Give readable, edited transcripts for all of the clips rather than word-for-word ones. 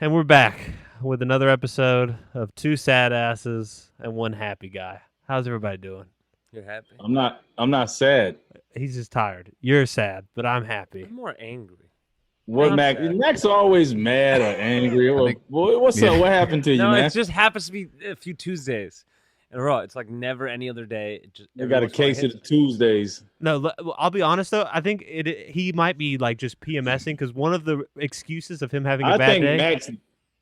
And we're back with another episode of Two Sad Asses and One Happy Guy. How's everybody doing? You're happy? I'm not sad. He's just tired. You're sad, but I'm happy. I'm more angry. What, Mac? Mac's always mad or angry. What's up? What happened to you, no, man? it just happens to be a few Tuesdays in a row. It's like never any other day. You got a case of Tuesdays. No, I'll be honest though. I think he might be like just PMSing because one of the excuses of him having a bad day. Max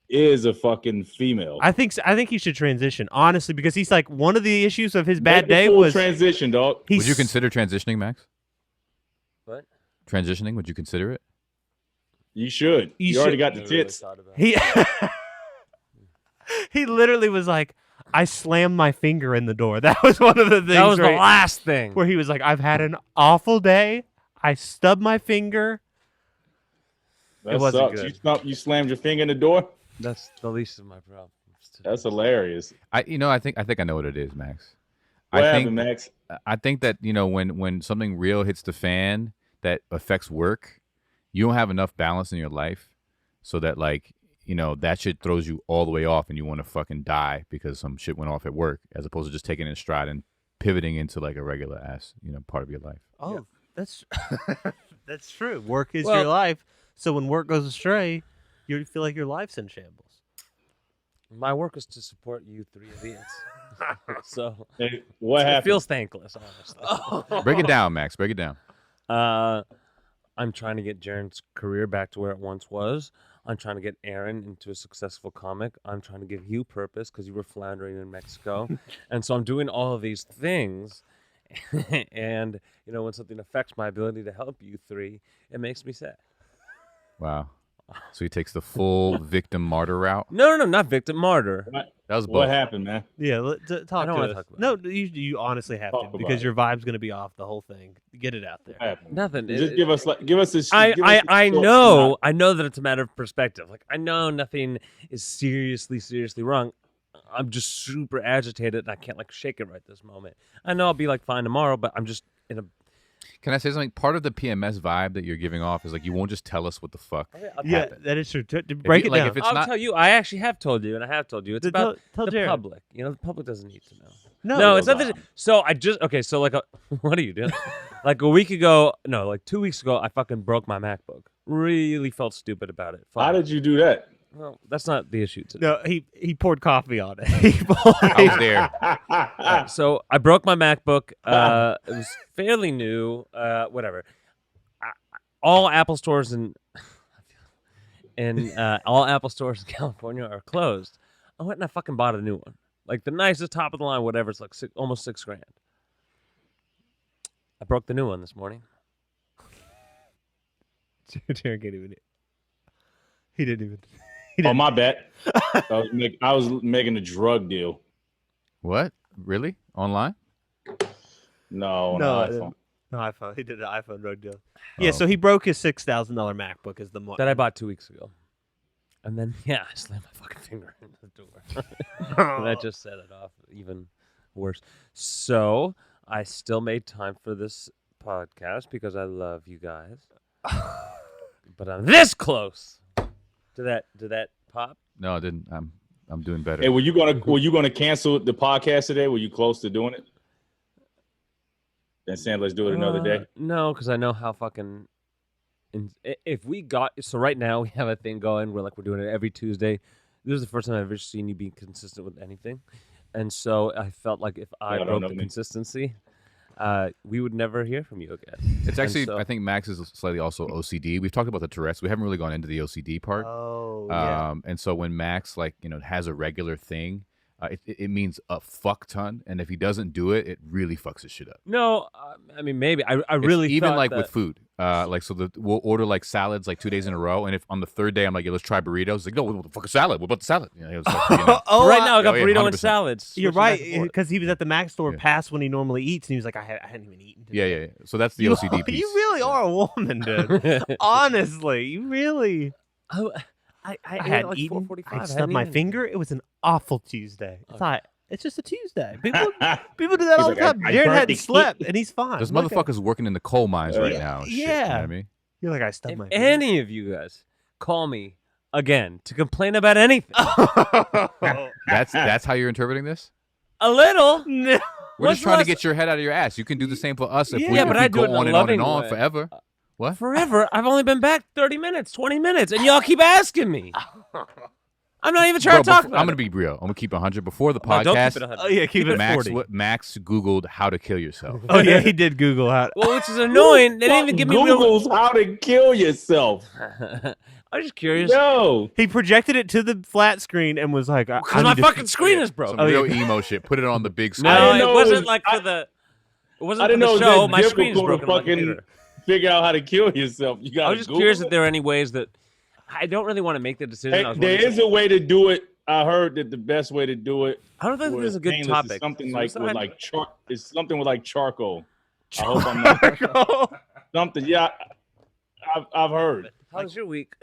is a fucking female. I think he should transition honestly because he's like one of the issues of his bad day was transition, dog. Would you consider transitioning, Max? What? Transitioning? Would you consider it? You should. You already got the tits. He he literally was like, I slammed my finger in the door. That was one of the things. That was the last thing. Where he was like, I've had an awful day. I stubbed my finger. That sucks. You slammed your finger in the door? That's the least of my problems. That's hilarious. I think I know what it is, Max. What happened, Max? I think that, when something real hits the fan that affects work, you don't have enough balance in your life so that that shit throws you all the way off and you want to fucking die because some shit went off at work, as opposed to just taking it in stride and pivoting into like a regular ass, part of your life. Oh, yeah. That's true. Work is your life. So when work goes astray, you feel like your life's in shambles. My work is to support you three idiots. So hey, what happened? It feels thankless, honestly. Break it down, Max. Break it down. I'm trying to get Jarren's career back to where it once was. I'm trying to get Aaron into a successful comic. I'm trying to give you purpose because you were floundering in Mexico. And so I'm doing all of these things. And, when something affects my ability to help you three, it makes me sad. Wow. So he takes the full victim martyr route? No, not victim martyr. That was both. What happened, man? Yeah, talk to us. Talk about no, you honestly have to because your vibe's going to be off the whole thing. Get it out there. Nothing. Just give us this. I know that it's a matter of perspective. Like I know nothing is seriously wrong. I'm just super agitated and I can't shake it right this moment. I know I'll be fine tomorrow, but I'm just in a. Can I say something? Part of the PMS vibe that you're giving off is you won't just tell us what the fuck. Yeah, that is true. Break it down. I'll tell you. I actually have told you, and I have told you. It's about the Jarren. public. The public doesn't need to know. No, it's not that. So I just So what are you doing? A week ago, 2 weeks ago, I fucking broke my MacBook. Really felt stupid about it. How did you do that? Well, that's not the issue today. No, he poured coffee on it. I was there. So I broke my MacBook. It was fairly new. Whatever. All Apple stores in all Apple stores in California are closed. I went and I fucking bought a new one, the nicest top of the line, whatever. It's almost $6,000. I broke the new one this morning. Jarren can't even. He didn't even. Oh, my bad. I was making a drug deal. What? Really? Online? No, iPhone. No iPhone. He did an iPhone drug deal. Yeah, so he broke his $6,000 MacBook as the month that I bought 2 weeks ago. And then, I slammed my fucking finger into the door. And that just set it off even worse. So I still made time for this podcast because I love you guys. But I'm this close. Did that pop? No, it didn't. I'm doing better. Hey, were you gonna cancel the podcast today? Were you close to doing it? Then saying let's do it another day. No, because I know how fucking. If we got right now we have a thing going where we're doing it every Tuesday. This is the first time I've ever seen you be consistent with anything, and so I felt like if I broke the consistency. We would never hear from you again. It's actually, I think Max is slightly also OCD. We've talked about the Tourette's. We haven't really gone into the OCD part. Oh, yeah. And so when Max, has a regular thing, it means a fuck ton. And if he doesn't do it, it really fucks his shit up. No, I mean, maybe. I really even thought with food. We'll order salads 2 days in a row. And if on the third day I'm like, let's try burritos. It's no, what the fuck is salad? What about the salad? Right now I got burrito and salads. You're right, because he was at the Mac store past when he normally eats, and he was like, I hadn't even eaten today. Yeah. So that's the OCD piece. You really are a woman, dude. Honestly, you really. I had eaten. I stubbed my finger. It was an awful Tuesday. It's just a Tuesday. People do that all the time. Jarren hadn't slept, and he's fine. Those motherfuckers working in the coal mines right now. Yeah. Shit, you know what I mean? You're like, I stubbed my finger. Any of you guys call me again to complain about anything. That's how you're interpreting this? A little. No. We're just trying to get your head out of your ass. You can do the same for us if we go on and on forever. What? Forever? I've only been back 30 minutes, 20 minutes, and y'all keep asking me. I'm not even trying to talk about I'm going to be real. I'm going to keep 100 before the podcast. No, don't keep it 100. Oh, yeah, keep it 40. Max Googled how to kill yourself. Oh, yeah, he did Google how. Well, which is annoying. They didn't even give me Google's how to kill yourself. I'm just curious. No. He projected it to the flat screen and was like, because my fucking screen is broke. Some real emo shit. Put it on the big screen. No, it wasn't like for the... It wasn't for the show. My screen is broken. Fucking figure out how to kill yourself. You got. I was just curious if there are any ways that... I don't really want to make the decision. Hey, there is a way to do it. I heard that the best way to do it. I don't think this is a good topic. Is something like with like it's something with like charcoal. I hope I'm not something. Yeah, I've heard. How's your week?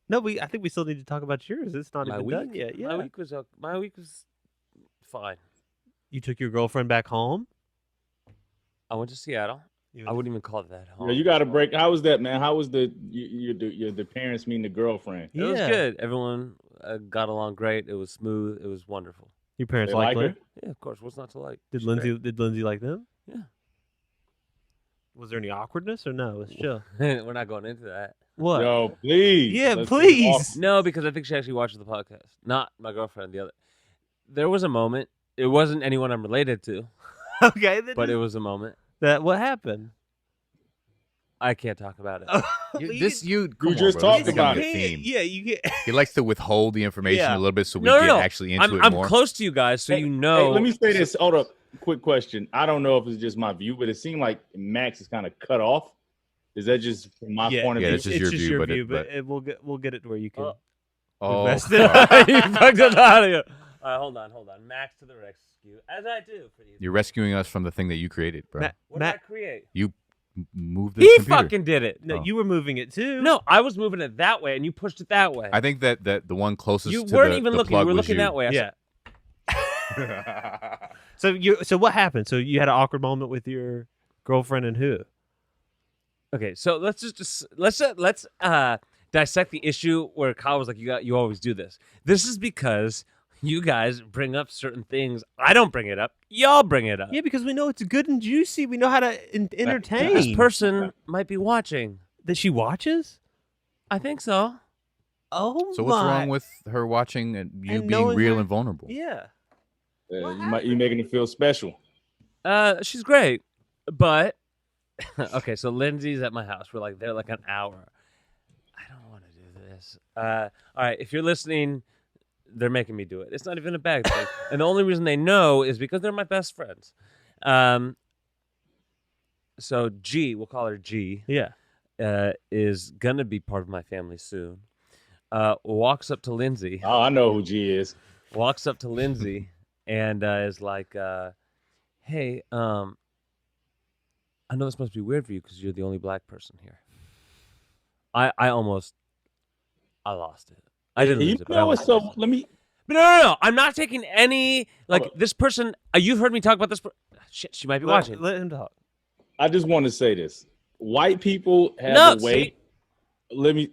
No, I think we still need to talk about yours. It's not even done yet. Yeah, my week was fine. You took your girlfriend back home? I went to Seattle. I wouldn't even call it that home. Yeah, you got to break. How was that, man? How was the parents meeting the girlfriend? It was good. Everyone got along great. It was smooth. It was wonderful. Your parents liked her? Yeah, of course. What's not to like? Did Lindsay like them? Yeah. Was there any awkwardness or no? It was chill. We're not going into that. What? Yo, please. Yeah, please. No, because I think she actually watches the podcast. Not my girlfriend. The other. There was a moment. It wasn't anyone I'm related to. Okay. But it was a moment. What happened? I can't talk about it. You just talked about it. Yeah, you get. He likes to withhold the information a little bit so we get actually into it more. I'm close to you guys, so you know. Hey, let me say this. Hold up. Quick question. I don't know if it's just my view, but it seemed like Max is kind of cut off. Is that just from my point of view? Yeah, it's just your view, but we'll get it to where you can. Oh, you fucked it out of you. Hold on. Max to the rescue, as I do for you. You're rescuing us from the thing that you created, bro. What did I create? You moved the computer. Fucking did it. No, you were moving it too. No, I was moving it that way, and you pushed it that way. I think that the one closest you to weren't the even the looking. plug You were was looking that way. Yeah. So what happened? So you had an awkward moment with your girlfriend and who? Okay, so let's dissect the issue where Kyle was like, you always do this. This is because you guys bring up certain things. I don't bring it up. Y'all bring it up. Yeah, because we know it's good and juicy. We know how to entertain. This person might be watching. That she watches? I think so. Oh, so what's wrong with her watching and you being real and vulnerable? Yeah. You making her feel special. She's great, but okay. So Lindsay's at my house. We're like there like an hour. I don't want to do this. All right, if you're listening, they're making me do it. It's not even a bad thing, and the only reason they know is because they're my best friends. So G, we'll call her G. Yeah. Is gonna be part of my family soon. Walks up to Lindsay. Oh, I know who G is. Walks up to Lindsay and is like, "Hey, I know this must be weird for you because you're the only black person here." I lost it. I didn't lose it. Know so let me. But no. I'm not taking any this person. You've heard me talk about this. Shit, she might be watching. Let him talk. I just want to say this. White people have a way. See? Let me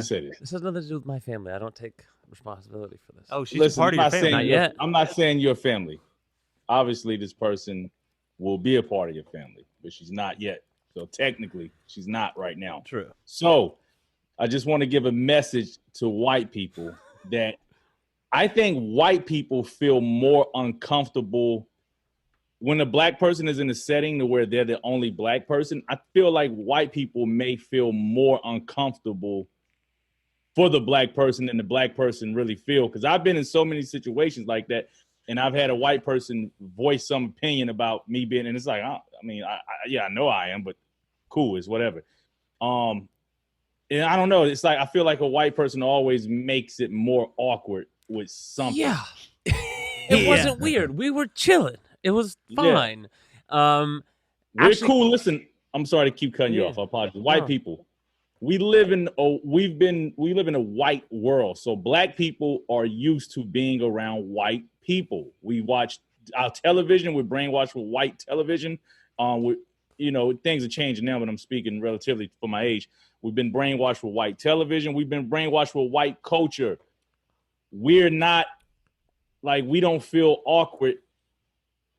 say this. This has nothing to do with my family. I don't take responsibility for this. Oh, she's part of your family. Not yet. I'm not saying your family. Obviously, this person will be a part of your family, but she's not yet. So technically, she's not right now. True. So I just want to give a message to white people that I think white people feel more uncomfortable when a black person is in a setting to where they're the only black person. I feel like white people may feel more uncomfortable for the black person than the black person really feel. Because I've been in so many situations like that, and I've had a white person voice some opinion about me being, and it's like, I know I am, but cool, it's whatever. And I don't know. It's like I feel like a white person always makes it more awkward with something. Yeah, it wasn't weird. We were chilling. It was fine. We're cool. Listen, I'm sorry to keep cutting you off. I apologize. White people, we live in a white world. So black people are used to being around white people. We watch our television. We're brainwashed with white television. things are changing now, but I'm speaking relatively for my age. We've been brainwashed with white television. We've been brainwashed with white culture. We're not like, we don't feel awkward.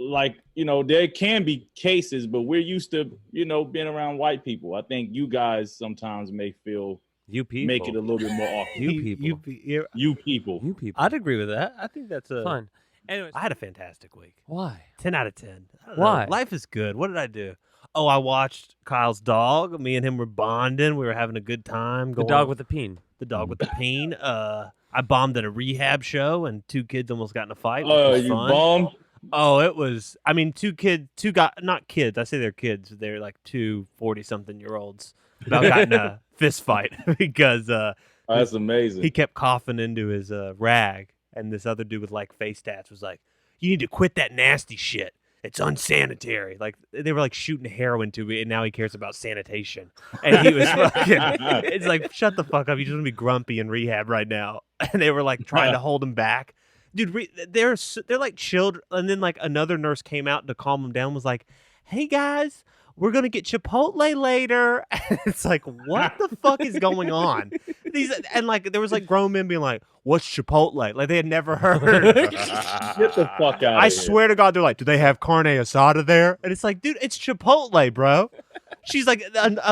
Like, there can be cases, but we're used to, being around white people. I think you guys sometimes may feel make it a little bit more awkward. You people. I'd agree with that. I think that's fun. Anyways, I had a fantastic week. Why? 10 out of 10. Why? Life is good. What did I do? Oh, I watched Kyle's dog. Me and him were bonding. We were having a good time. The dog with the peen. The dog with the peen. I bombed at a rehab show, and 2 kids almost got in a fight. Oh, you bombed? Oh, it was. I mean, not kids. I say they're kids. They're like 2 40-something-year-olds. About got in a fist fight because that's amazing. He kept coughing into his rag, and this other dude with like face tats was like, "You need to quit that nasty shit. It's unsanitary." Like, they were like shooting heroin to me, and now he cares about sanitation. And he was fucking. It's like, shut the fuck up. You just want to be grumpy in rehab right now. And they were like trying to hold him back. Dude, they're like children. And then like another nurse came out to calm him down. Was like, "Hey guys, we're gonna get Chipotle later." And it's like, what the fuck is going on? And like there was like grown men being like, "What's Chipotle?" Like they had never heard. Get the fuck out! I swear to God, they're like, "Do they have carne asada there?" And it's like, dude, it's Chipotle, bro. She's like,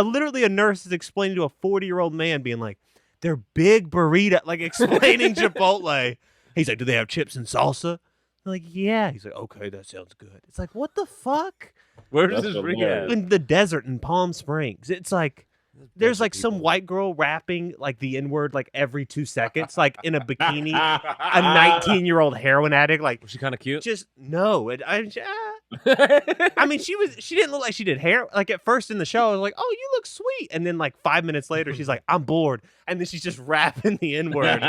literally a nurse is explaining to a 40-year-old man, being like, "They're big burrito," like explaining Chipotle. He's like, "Do they have chips and salsa?" I'm like, "Yeah." He's like, "Okay, that sounds good." It's like, what the fuck? Where does this rehab? In the desert in Palm Springs. It's like there's like some white girl rapping like the N-word like every 2 seconds, like in a bikini. A 19-year-old heroin addict. Like, was she kind of cute? Just no. I mean, she didn't look like she did hair. Like at first in the show, I was like, "Oh, you look sweet," and then like 5 minutes later, she's like, "I'm bored," and then she's just rapping the N-word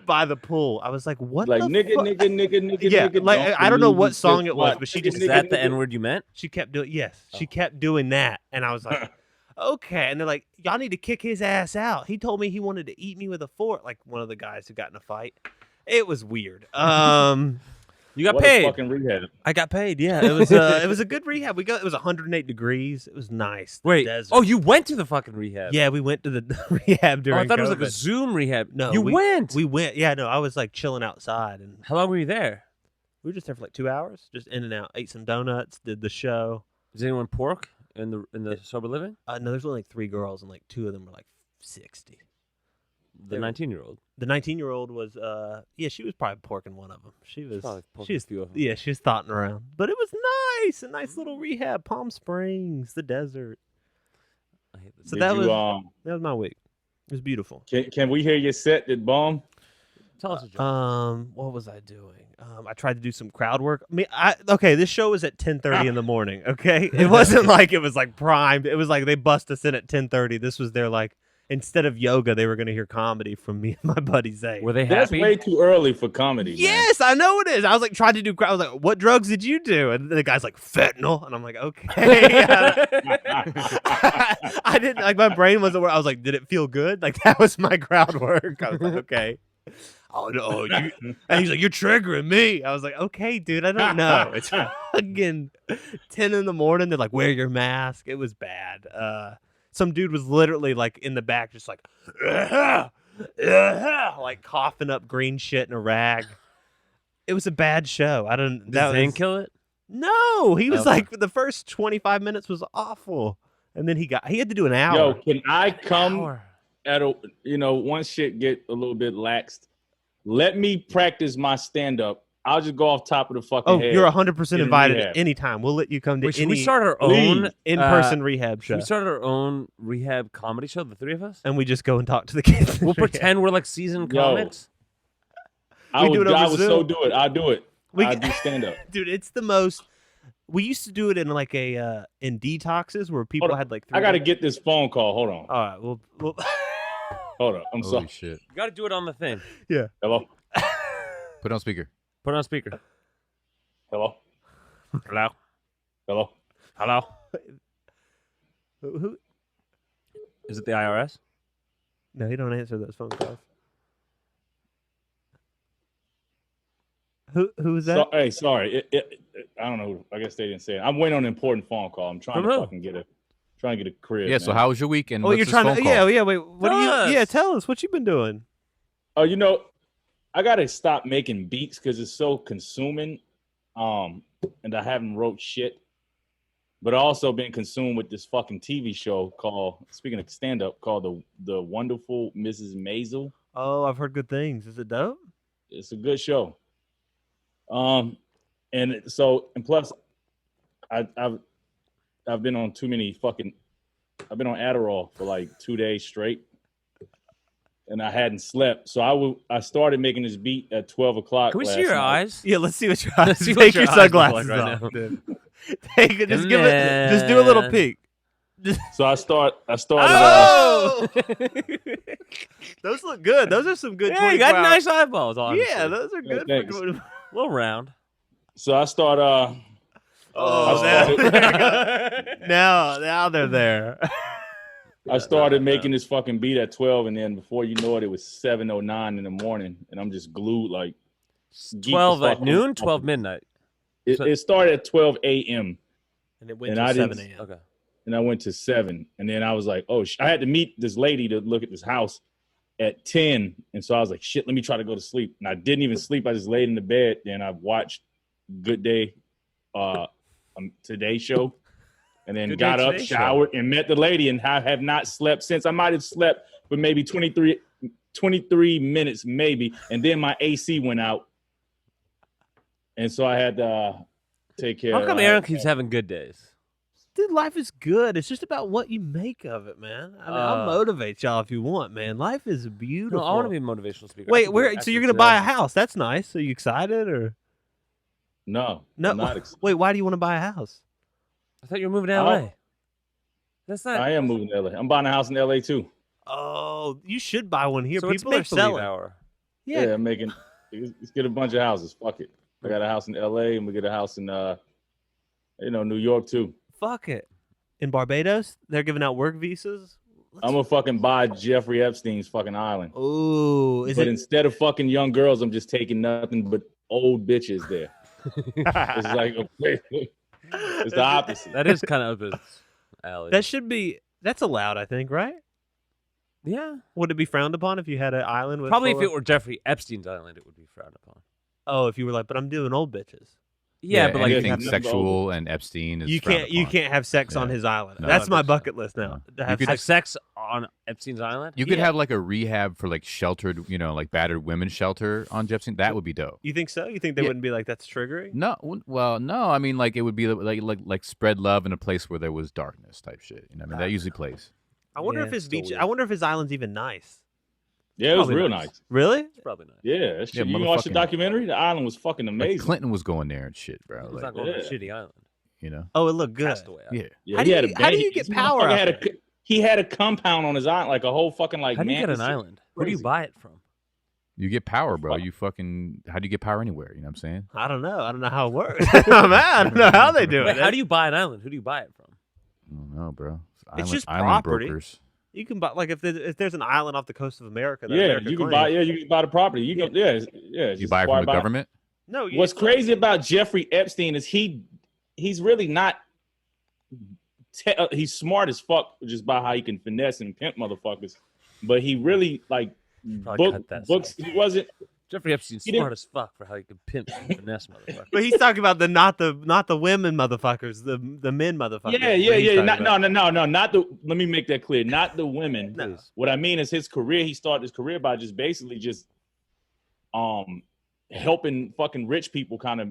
by the pool. I was like, "What?" Like the nigga. Yeah, like I don't know what song it was, but she just is that the N-word you meant? She kept doing she kept doing that, and I was like, okay. And they're like, "Y'all need to kick his ass out. He told me he wanted to eat me with a fork." Like one of the guys who got in a fight. It was weird. You got paid. Fucking rehab. I got paid. Yeah, it was a good rehab. It was 108 degrees. It was nice. Wait. Desert. Oh, you went to the fucking rehab? Yeah, we went to the rehab during. Oh, I thought COVID. it was like a Zoom rehab. No, we went. We went. Yeah, no, I was like chilling outside. And how long were you there? We were just there for like 2 hours, just in and out. Ate some donuts. Did the show. Is anyone pork in the sober living? No, there's only like 3 girls, and like 2 of them were like 60. The 19-year-old. The 19-year-old was, she was probably porking one of them. She was few of them. Yeah, she was thotting around. But it was nice, a nice little rehab, Palm Springs, the desert. I hate this. So that was my week. It was beautiful. Can we hear your set that bomb? Tell us a joke. What was I doing? I tried to do some crowd work. I mean, this show was at 10:30 in the morning. Okay, it wasn't like it was like primed. It was like they bust us in at 10:30. This was their like. Instead of yoga, they were going to hear comedy from me and my buddy Zay. Were they happy? That's way too early for comedy. Yes, man. I know it is. I was like trying to do. I was like, "What drugs did you do?" And the guy's like, "Fentanyl," and I'm like, "Okay." I didn't like. My brain wasn't where I was like, "Did it feel good?" Like that was my crowd work. I was like, "Okay." Oh no! And he's like, "You're triggering me." I was like, "Okay, dude, I don't know." It's fucking 10 in the morning. They're like, "Wear your mask." It was bad. Some dude was literally like in the back, just like, like coughing up green shit in a rag. It was a bad show. I don't. Did Zane kill it? No, he was like the first 25 minutes was awful, and then he had to do an hour. Yo, can I come at once shit get a little bit laxed? Let me practice my stand up. I'll just go off top of the fucking head. You're 100% invited anytime. We'll let you come to we start our own in-person rehab show. We started our own rehab comedy show, the 3 of us? And we just go and talk to the kids. We'll pretend we're like seasoned comics. I would so do it. I'll do it. I'll do stand-up. Dude, it's the most... We used to do it in like in detoxes where people had like 3 I got to get this phone call. Hold on. All right, we'll... Hold up. I'm sorry. Shit. You got to do it on the thing. Yeah. Hello? Put it on speaker. Put it on speaker. Hello? Hello? Hello? Hello? Who? Is it the IRS? No, he don't answer those phone calls. Who was that? Hey, sorry. I don't know. I guess they didn't say it. I'm waiting on an important phone call. I'm trying to fucking get a career. Yeah. So how was your weekend? Oh, you're trying to. Yeah. Wait. What do you? Yeah. Tell us what you've been doing. Oh, I gotta stop making beats because it's so consuming. And I haven't wrote shit. But I also been consumed with this fucking TV show called, speaking of stand-up, called the Wonderful Mrs. Maisel. Oh, I've heard good things. Is it dope? It's a good show. And plus, I've been on too many I've been on Adderall for like 2 days straight, and I hadn't slept. So I started making this beat at 12 o'clock. Can we see your eyes? Yeah, let's see what your eyes. Take your sunglasses off. Take it. Just give it. Just do a little peek. So I started. Oh! Those look good. Those are some good. Yeah, you got nice eyeballs on. Yeah, those are good. Thanks. For a little round. So I start. Now they're there. I started making this fucking beat at 12, and then before you know it, it was 7:09 in the morning, and I'm just glued like 12 at noon, 12 midnight. It started at 12 a.m. and it went to 7 a.m. Okay. And I went to 7, and then I was like, oh, I had to meet this lady to look at this house at 10, and so I was like, shit, let me try to go to sleep, and I didn't even sleep. I just laid in the bed, and I watched Good Day, Today Show. And then got up, showered, and met the lady, and I have not slept since. I might have slept for maybe 23 minutes, maybe. And then my AC went out. And so I had to take care of it. How come Aaron keeps having good days? Dude, life is good. It's just about what you make of it, man. I mean, I'll motivate y'all if you want, man. Life is beautiful. No, I want to be a motivational speaker. Wait, so you're going to buy a house. That's nice. Are you excited? Or No, I'm not excited. Wait, why do you want to buy a house? I thought you were moving to L.A. That's not. I am moving to L.A. I'm buying a house in L.A. too. Oh, you should buy one here. So People are selling. Yeah, I'm making. Let's get a bunch of houses. Fuck it. I got a house in L.A. and we get a house in, New York too. Fuck it. In Barbados, they're giving out work visas. I'm gonna fucking buy Jeffrey Epstein's fucking island. Ooh, instead of fucking young girls, I'm just taking nothing but old bitches there. It's like it's the opposite. That is kind of his alley. That's allowed, I think, right? Yeah. Would it be frowned upon if you had an island with Probably if it were Jeffrey Epstein's island, it would be frowned upon. Oh, if you were like, but I'm doing old bitches. Yeah, but like anything sexual and Epstein is you can't have sex on his island. No, that's my bucket list now. No. You could have sex on Epstein's island. You could have like a rehab for like sheltered, like battered women shelter on Epstein. That would be dope. You think so? You think they wouldn't be like that's triggering? No, well, no. I mean, like it would be like spread love in a place where there was darkness type shit. I mean, that usually plays. I wonder if his beach. I wonder if his island's even nice. Yeah, it was real nice. Really? It's probably nice. Yeah, you watched the documentary? The island was fucking amazing. Like Clinton was going there and shit, bro. He was not going to a shitty island. Oh, it looked good. Yeah. How do you get power? He had a compound on his island, like a whole fucking like. How do you get an island? Where do you buy it from? You get power, bro. How do you get power anywhere? You know what I'm saying? I don't know. I don't know how it works. I don't know how they do it. How do you buy an island? Who do you buy it from? I don't know, bro. It's just island property. Brokers. You can buy if there's an island off the coast of America. You can buy the property. You can You buy it from the government. No. What's crazy about Jeffrey Epstein is he's really not. He's smart as fuck just by how he can finesse and pimp motherfuckers, but he really books. He wasn't. Jeffrey Epstein's smart as fuck for how he can pimp and finesse motherfuckers. But he's talking about not the women motherfuckers, the men motherfuckers. Yeah. No. Not the. Let me make that clear. Not the women. No. What I mean is his career. He started his career by just basically helping fucking rich people kind of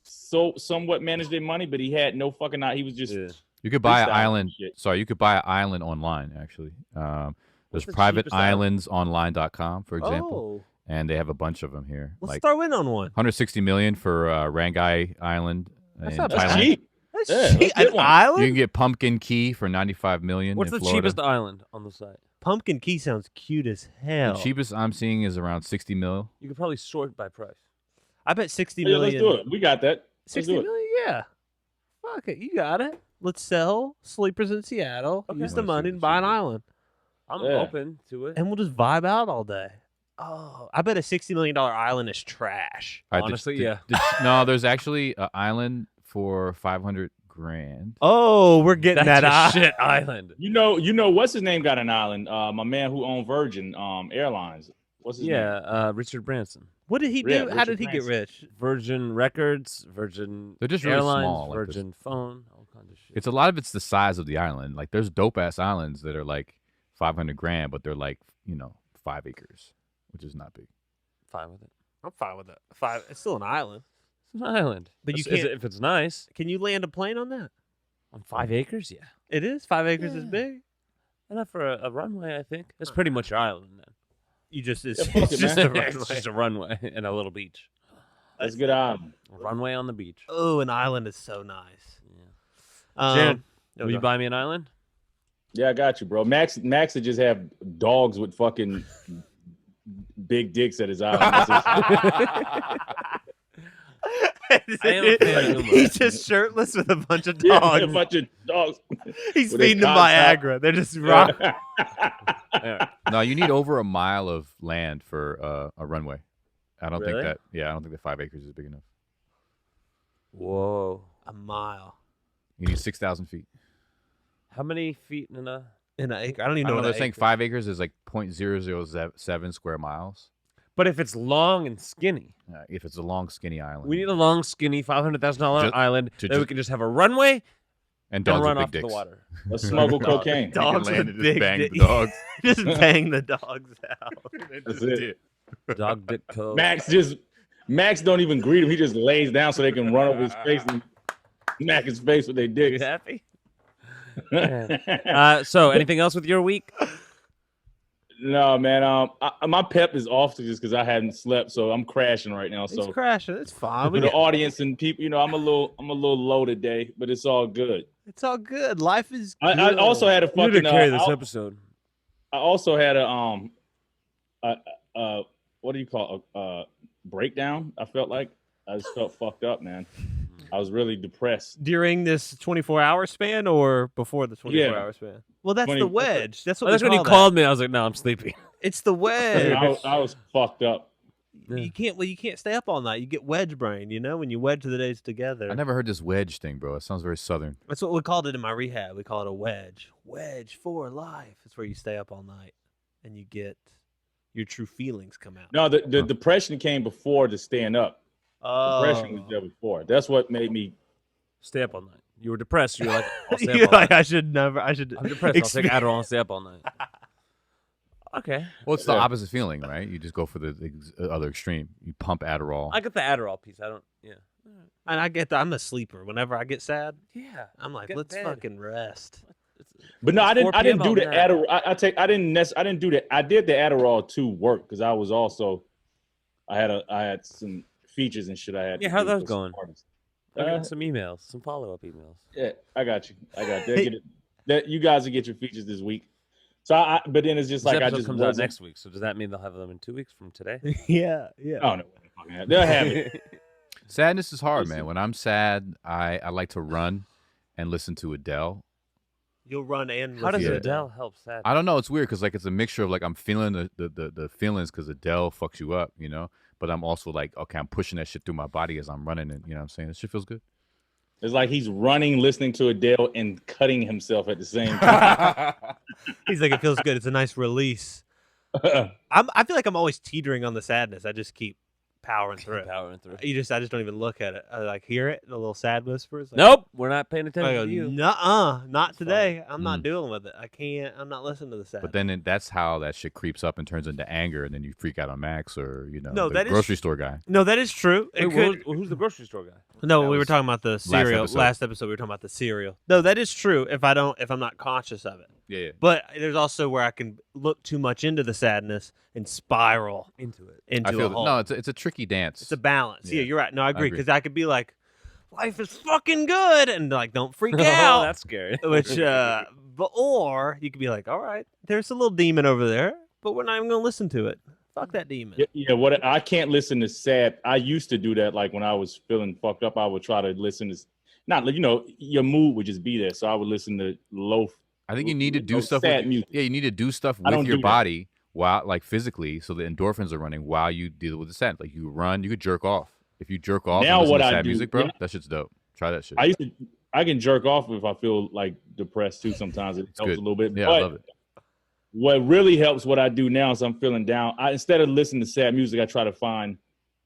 somewhat manage their money, but he had no fucking. He was just. Yeah. You could buy an island. Sorry, you could buy an island online. Actually, there's privateislandsonline.com, for example. Oh. And they have a bunch of them here. Let's throw in on one. $160 million for Rangai Island. That's not bad. Cheap. That's cheap. An island? You can get Pumpkin Key for $95 million. What's the cheapest island on the site? Pumpkin Key sounds cute as hell. The cheapest I'm seeing is around $60 million. You could probably sort by price. I bet $60 million. Let's do it. We got that. $60 million? Yeah. Fuck it. You got it. Let's sell sleepers in Seattle. Use the money and buy an island. I'm open to it. And we'll just vibe out all day. Oh, I bet a $60 million island is trash. All right, Honestly, no, there's actually an island for $500,000. Oh, we're getting That's that a shit island. You know what's his name got an island? My man who owned Virgin Airlines. What's his name? Richard Branson. What did he do? Yeah, How did Richard he get Branson. rich? Virgin Records, Virgin They're just really Airlines, small, like Virgin Phone, all kinds of shit. It's a lot of it's the size of the island. Like there's dope ass islands that are like $500,000, but they're like 5 acres, which is not big. Fine with it. I'm fine with that. It's still an island. It's an island. But you Is can't- if it's nice. Can you land a plane on that? On 5 acres, yeah. It is 5 acres is Yeah. big. Enough for a runway, I think. That's pretty much your island then. You just it's, Yeah, fuck it's it, just man. a runway. It's just a runway and a little beach. That's a good island. A runway on the beach. Oh, an island is so nice. Yeah. Um, Will you buy me an island? Yeah, I got you, bro. Max would just have dogs with fucking big dicks at his island. am a fan of He's just shirtless with a bunch of Yeah, dogs. a bunch of dogs. He's with their feeding them cocks out. Viagra. They're just rock. Yeah. No, you need over a mile of land for a runway. I don't Really? think that. Yeah, I don't think that 5 acres is big enough. Whoa. A mile You need 6,000 feet. How many feet in a... in an acre. I don't even I know. don't know. what They're an saying acre 5 acres is like 0.007 square miles. But if it's long and skinny, If it's a long, skinny island. we need a long, skinny, $500,000 Just- island to that we just- can just have a runway and and dogs run with off big to the dicks. water. Let's smuggle cocaine. You can Dogs land with and just big bang the dick- dogs. Just bang the dogs out. That's it. Dog dick cove. Max don't even greet him. He just lays down so they can run over his face and smack his face with their You dicks. happy? So, anything else with your week? No, man. My pep is off just because I hadn't slept, so I'm crashing right now. It's So crashing. It's fine. for the audience and people, I'm a little low today, but it's all good. It's all good. Life is. Good. I also had a You fucking. did carry this I episode. also had a what do you call a breakdown? I felt like I just felt fucked up, man. I was really depressed. during this 24-hour span or before the 24-hour span. Well, that's 20 the wedge. That's what Well, that's we when he call that. called me. I was like, no, I'm sleepy. It's the wedge. I was fucked up. You can't stay up all night. You get wedge brain, when you wedge the days together. I never heard this wedge thing, bro. It sounds very southern. That's what we called it in my rehab. We call it a wedge. Wedge for life. It's where you stay up all night and you get your true feelings come out. No, the depression came before the staying up. Oh. Depression was there before. That's what made me. Stay up all night. You were depressed. You were like, I'll stay You're up all like, night. I should. I'm depressed. I'll take Adderall and stay up all night. Okay. Well, it's the Yeah. opposite feeling, right? You just go for the other extreme. You pump Adderall. I get the Adderall piece. I don't, yeah. And I get that. I'm a sleeper. Whenever I get sad, Yeah. I'm like, Get let's bed. fucking rest. But no, I didn't. 4 I didn't p.m. do the all night. Adderall. I didn't do that. I did the Adderall to work because I was also. I had some features and shit. I had. Yeah, to how do those for some going? artists. I got some emails, some follow-up emails. Yeah, I got you. That you guys will get your features this week. So but then it's just This like I episode just comes out wasn't. next week. So does that mean they'll have them in 2 weeks from today? Yeah. Oh no, they'll have it. Sadness is hard, Listen. man. When I'm sad, I like to run and listen to Adele. You'll run and How does Yeah. Adele help sad? I don't know. It's weird because like it's a mixture of like I'm feeling the feelings because Adele fucks you up, But I'm also like, okay, I'm pushing that shit through my body as I'm running, and what I'm saying, this shit feels good. It's like he's running, listening to Adele, and cutting himself at the same time. He's like, it feels good. It's a nice release. I feel like I'm always teetering on the sadness. I just keep powering through it. Powering through. I just don't even look at it. I like hear it, the little sad whispers. Like, Nope, we're not paying I attention go, to you. nuh-uh, not today. I'm not Mm. dealing with it. I can't. I'm not listening to the sad. But then that's how that shit creeps up and turns into anger, and then you freak out on Max or No, the that is- grocery store guy. No, that is true. It Wait, could. who's the grocery store guy? No, That we were was talking about the cereal. episode. Last episode, we were talking about the cereal. No, that is true. If I'm not conscious of it. Yeah. But there's also where I can look too much into the sadness and spiral Into it. into I feel a hole. no, it's a tricky dance. It's a balance. Yeah, Yeah. you're right. No, I agree agree. because I could be like, life is fucking good, and like, don't freak Oh, out. that's scary. Which, or you could be like, all right, there's a little demon over there, but we're not even gonna listen to it. Fuck that demon. Yeah, what I can't listen to sad. I used to do that. Like when I was feeling fucked up, I would try to listen to. Not your mood would just be there, so I would listen to low. I think you need to do no stuff. sad With, music. yeah, you need to do stuff I with don't your do that. body while like physically, so the endorphins are running while you deal with the sad. Like you run, you could jerk off. If you jerk off Now and listen what to I sad do, music, bro, yeah. that shit's dope. Try that shit. I can jerk off if I feel like depressed too. Sometimes it helps good. a little bit. Yeah, but I love it. What really helps, what I do now is I'm feeling down. Instead of listening to sad music, I try to find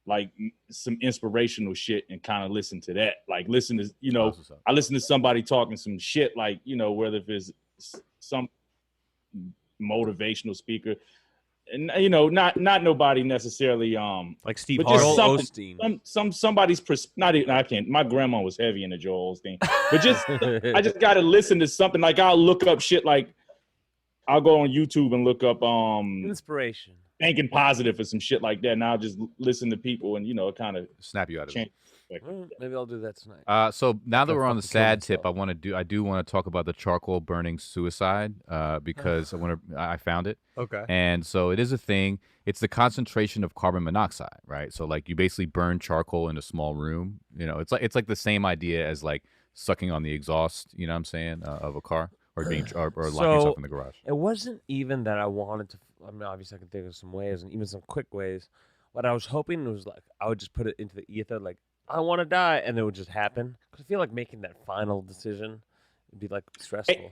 like some inspirational shit and kind of listen to that. Like listen to, I listen to somebody talking some shit, like, whether if it's some motivational speaker, and not nobody necessarily like Steve but just Osteen. Somebody's not even, I can't. My grandma was heavy into Joel Osteen, but just I just got to listen to something. Like I'll look up shit, like I'll go on YouTube and look up inspiration, thinking positive or some shit like that, and I'll just listen to people and kind of snap you out of it. Maybe I'll do that tonight. So now that we're on the sad tip, I do want to talk about the charcoal burning suicide because I found it. Okay. And so it is a thing. It's the concentration of carbon monoxide, right? So like you basically burn charcoal in a small room. It's like the same idea as like sucking on the exhaust. You know what I'm saying, of a car or being or locking yourself in the garage. It wasn't even that I wanted to. I mean, obviously I can think of some ways and even some quick ways. What I was hoping was like I would just put it into the ether, like I want to die, and it would just happen. Because I feel like making that final decision would be like stressful. Hey,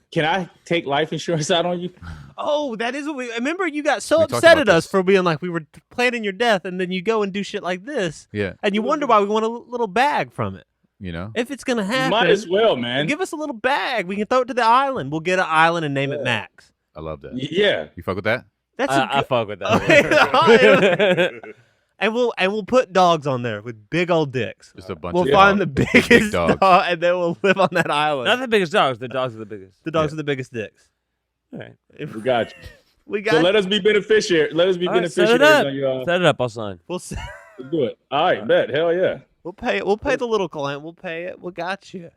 can I take life insurance out on you? Oh, that is what we. Remember, you got so upset at us for being like we were planning your death, and then you go and do shit like this. Yeah. And you wonder why we want a little bag from it. If it's gonna happen, you might as well, man. Give us a little bag. We can throw it to the island. We'll get an island and name it Max. I love that. Yeah. You fuck with that? I fuck with that. And we'll put dogs on there with big old dicks. Just a bunch. We'll find the biggest dog, and then we'll live on that island. Not the biggest dogs. The dogs are the biggest. The dogs are the biggest dicks. All right. We got you. We got. So let us be beneficiaries. Let us be beneficiaries on your. Set it up. I'll sign. We'll do it. All right, bet. Hell yeah. We'll pay it. We'll pay the little client. We'll pay it. We got you.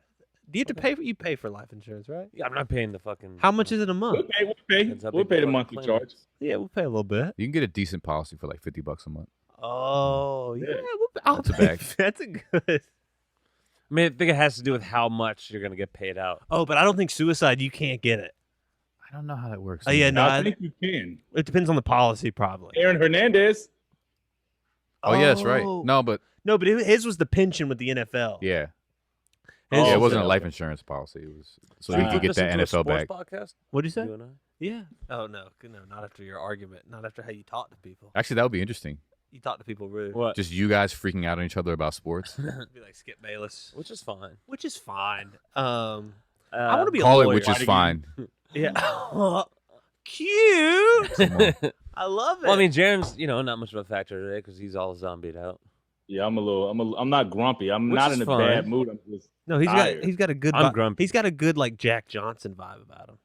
Do you have to pay for? You pay for life insurance, right? Yeah, I'm not paying the fucking. How much is it a month? We'll pay the monthly charge. Yeah, we'll pay a little bit. You can get a decent policy for like $50 a month. Oh yeah, that's a bag. That's a good. I mean, I think it has to do with how much you're gonna get paid out. Oh, but I don't think suicide. You can't get it. I don't know how that works. Oh yeah, no, I think you can. It depends on the policy, probably. Aaron Hernandez. Oh yeah, that's right. No, but his was the pension with the NFL. Yeah. It wasn't a life insurance policy. It was so he could get that NFL bag. Podcast? What'd you say? Yeah. Oh no, not after your argument. Not after how you talk to people. Actually, that would be interesting. You talk to people rude. What? Just you guys freaking out on each other about sports. Be like Skip Bayless, which is fine. I want to be call a lawyer. it, which is fine. Yeah. Cute. I love it. Well, I mean, Jarren's not much of a factor today because he's all zombied out. Yeah, I'm not grumpy. I'm not in a bad mood. I'm just he's got a good. I'm grumpy. He's got a good like Jack Johnson vibe about him.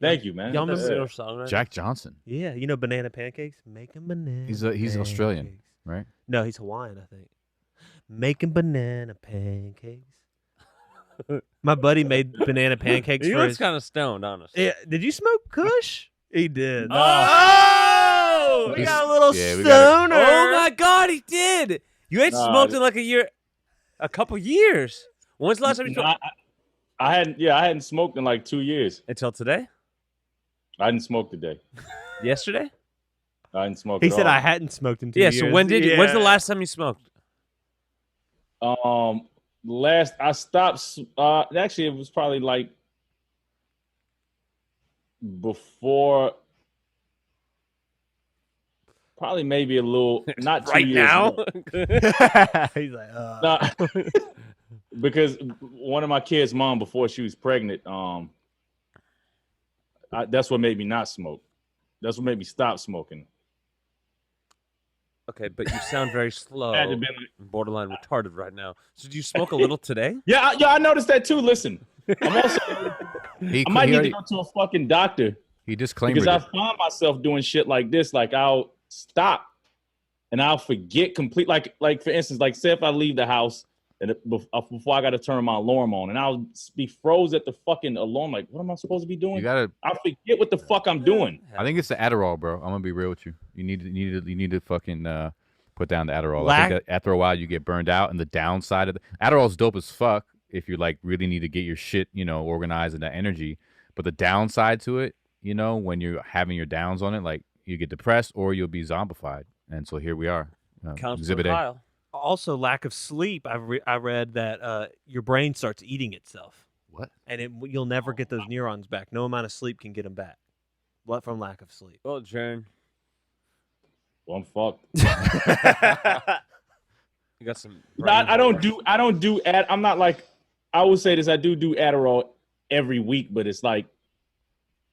Thank you, man. Y'all remember Jack Johnson? Yeah, banana pancakes. Making banana. He's pancakes. Australian, right? No, he's Hawaiian, I think. Making banana pancakes. My buddy made banana pancakes. He looks kind of stoned, honestly. Yeah. Did you smoke Kush? He did. Oh! We got a little stoner. Oh my God, he did. You ain't smoked in like a couple years. When's the last time you smoked? I hadn't smoked in like 2 years. Until today? I didn't smoke today. Yesterday? I didn't smoke. He said I hadn't smoked in 2 years. Yeah, so when did you? When's the last time you smoked? Last I stopped. Actually, it was probably like before. Probably maybe a little, not 2 years now. He's like, nah, because one of my kids' mom, before she was pregnant, that's what made me not smoke. That's what made me stop smoking. Okay, but you sound very slow, borderline retarded right now. So do you smoke a little today? Yeah, I noticed that too. Listen, I'm also. I might need to go to a fucking doctor. He disclaimed because I find myself doing shit like this. Like I'll stop and I'll forget complete. Like for instance, like say if I leave the house and before I got to turn my alarm on, and I'll be froze at the fucking alarm. Like, what am I supposed to be doing? I'll forget what the fuck I'm doing. I think it's the Adderall, bro. I'm gonna be real with you. You need to fucking put down the Adderall. I think that after a while you get burned out, and the downside of the Adderall's dope as fuck if you like really need to get your shit organized and that energy. But the downside to it you know, when you're having your downs on it, like you get depressed or you'll be zombified. And so here we are. Exhibit A. Kyle. Also, lack of sleep. I read that your brain starts eating itself. What? And you'll never get those neurons back. No amount of sleep can get them back. What from lack of sleep? Well, Jarren. Well, I'm fucked. You got some. I don't do. I'm not like. I will say this. I do Adderall every week, but it's like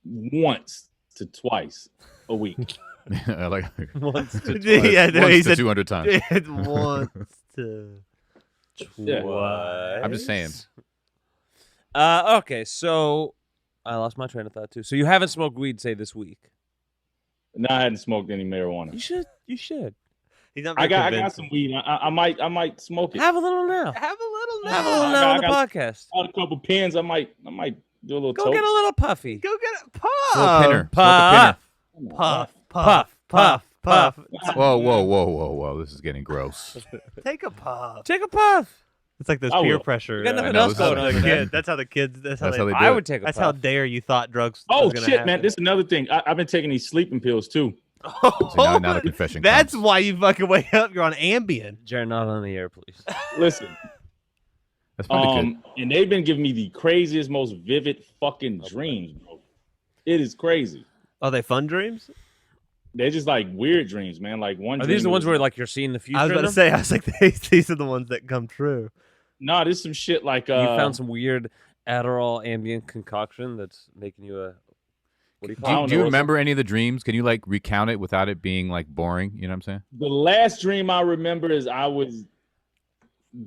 once to twice a week. I like Once to twice. yeah, no, Once he to said 200 times. once to Yeah. twice. I'm just saying. Okay, so I lost my train of thought too. So you haven't smoked weed, say, this week? No, I hadn't smoked any marijuana. You should. You should. He's not I very got some weed. I might smoke it. Have a little now. Have a little now. Have a little now on the podcast. Got a couple pins. I might do a little. Go toke. get a little puffy. Go get a Smoke puff. pinner. Puff. Puff. Puff. Puff. Puff. Whoa. This is getting gross. Take a puff. Take a puff. It's like this I peer will. pressure. You got nothing know, else this is going on. like- Kid. That's how the kids. That's how That's they. how they do I it. would take a That's puff. how dare you thought drugs. Oh was gonna shit, happen. man! This is another thing. I've been taking these sleeping pills too. Oh, So now the confession that's comes. why you fucking wake up. You're on Ambien. Jarren, not on the air, please. Listen, That's pretty good. and they've been giving me the craziest, most vivid fucking dreams, bro. It is crazy. Are they fun dreams? They're just like weird dreams, man. Like one. Are these the dream ones was- where like you're seeing the future? I was in about to them? say. I was like, these are the ones that come true. Nah, there's some shit like You found some weird Adderall ambient concoction that's making you a. What do you I call don't it? Do you know. remember any of the dreams? Can you like recount it without it being like boring? You know what I'm saying? The last dream I remember is I was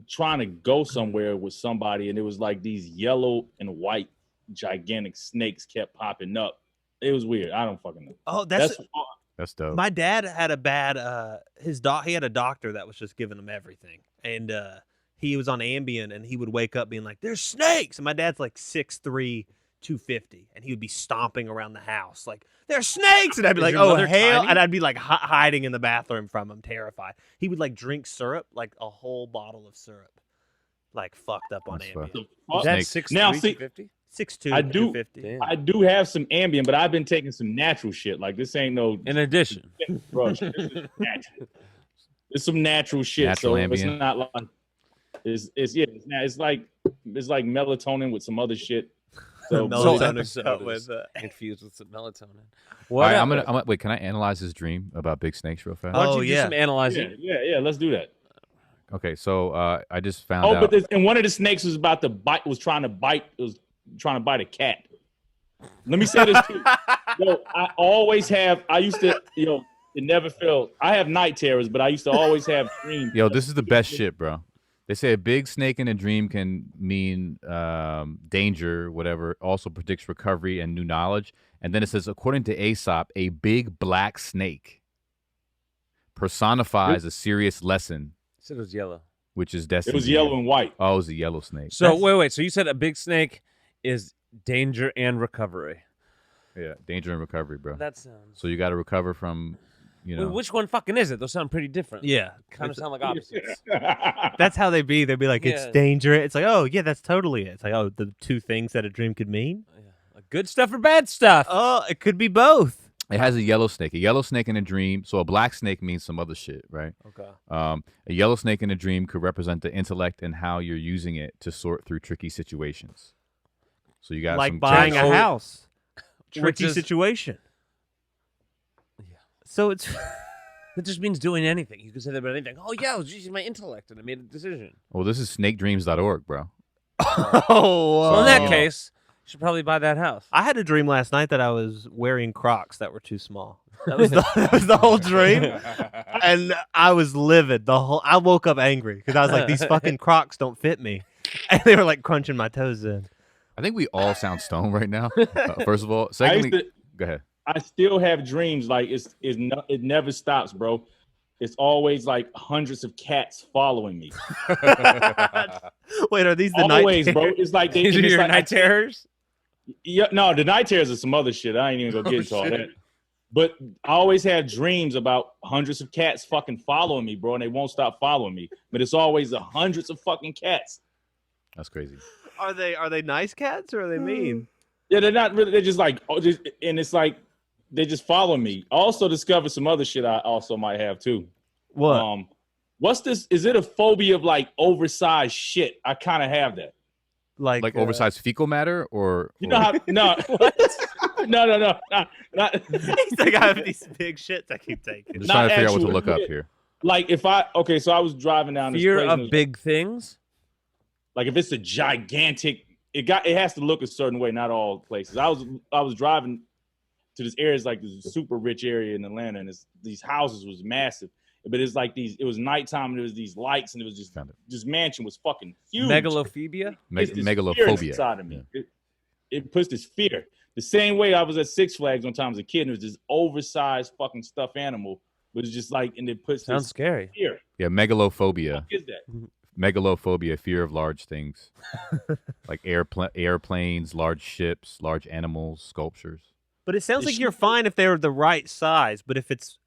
trying to go somewhere with somebody, and it was like these yellow and white gigantic snakes kept popping up. It was weird. I don't fucking know. Oh, That's dope. my dad had a bad. He had a doctor that was just giving him everything, and he was on Ambien, and he would wake up being like, "There's snakes," and my dad's like 6'3", 250, and he would be stomping around the house like, "There's snakes," and I'd be Is like, your "Oh mother hell!" tiny? and I'd be like hiding in the bathroom from him, terrified. He would like drink syrup, like a whole bottle of syrup, like fucked up on That's Ambien. The fuck? That's Snake. 6'3", Now, see- 250? 6'2", I do- 250. Damn. I do have some Ambien, but I've been taking some natural shit. Like this ain't no In addition, brush. This is natural. It's some natural shit. Natural so it's Ambien. not like it's like melatonin with some other shit. So this whole Melatonin episode cut is with, infused with some melatonin. All What? right, I'm gonna wait. Can I analyze this dream about big snakes real fast? Why don't Oh, you do yeah. some analyzing? yeah. Let's do that. Okay, so I just found Oh, out. but and one of the snakes was about to bite. Was trying to bite a cat. Let me say this too. Yo, I always have. I used to. It never failed. I have night terrors, but I used to always have dreams. Yo, this is the best shit, bro. They say a big snake in a dream can mean danger, whatever. Also predicts recovery and new knowledge. And then it says, according to Aesop, a big black snake personifies a serious lesson, You said it was yellow. which is It destiny. was yellow and white. Oh, it was a yellow snake. So wait. So you said a big snake is danger and recovery. Yeah, danger and recovery, bro. That sounds. So you got to recover from, Wait, which one fucking is it? Those sound pretty different. Yeah, Kind of sound like opposites. that's how they be. They'd be like, "It's Yeah. danger." It's like, "Oh yeah, that's totally it." It's like, "Oh, the two things that a dream could mean." Like good stuff or bad stuff? Oh, it could be both. It has a yellow snake in a dream. So a black snake means some other shit, right? Okay. A yellow snake in a dream could represent the intellect and how you're using it to sort through tricky situations. So you got Like some buying a So- house, Which tricky is- situation. Yeah. So it's That just means doing anything. You can say that about anything. Oh yeah, I was using my intellect and I made a decision. Well, this is snakedreams.org, bro. oh. So in that Oh. case, you should probably buy that house. I had a dream last night that I was wearing Crocs that were too small. That was the whole dream, and I was livid. I woke up angry because I was like, these fucking Crocs don't fit me, and they were like crunching my toes in. I think we all sound stoned right now. First of all, I used secondly, to, go ahead. I still have dreams like it never stops, bro. It's always like hundreds of cats following me. Wait, are these the night? Always, bro. It's like These are it's your like, night terrors? Yeah, no, the night terrors are some other shit. I ain't even gonna get into all shit. that. But I always have dreams about hundreds of cats fucking following me, bro, and they won't stop following me. But it's always the hundreds of fucking cats. That's crazy. Are they nice cats or are they mean? Yeah, they're not really. They're just like, and it's like they just follow me. I also discovered some other shit I also might have too. What? What's this? Is it a phobia of like oversized shit? I kind of have that. Like oversized fecal matter, or you know how? No, no. Not, He's like, I have these big shits I keep taking. I'm just trying to figure out what to look up here. Like if so I was driving down this fear place of big things. Like if it's a gigantic, it has to look a certain way. Not all places. I was driving to this area. It's like this super rich area in Atlanta, and these houses was massive. But it's like it was nighttime, and there was these lights, and it was just this mansion was fucking huge. Megalophobia? Megalophobia. Inside of me. Yeah. It puts this fear. The same way I was at Six Flags one time as a kid, and it was this oversized fucking stuffed animal, but it's just like, and it puts sounds this scary. Fear. Yeah, megalophobia. What is that? Megalophobia, fear of large things. Like airplanes, large ships, large animals, sculptures. But it sounds like you're fine if they're the right size, but if it's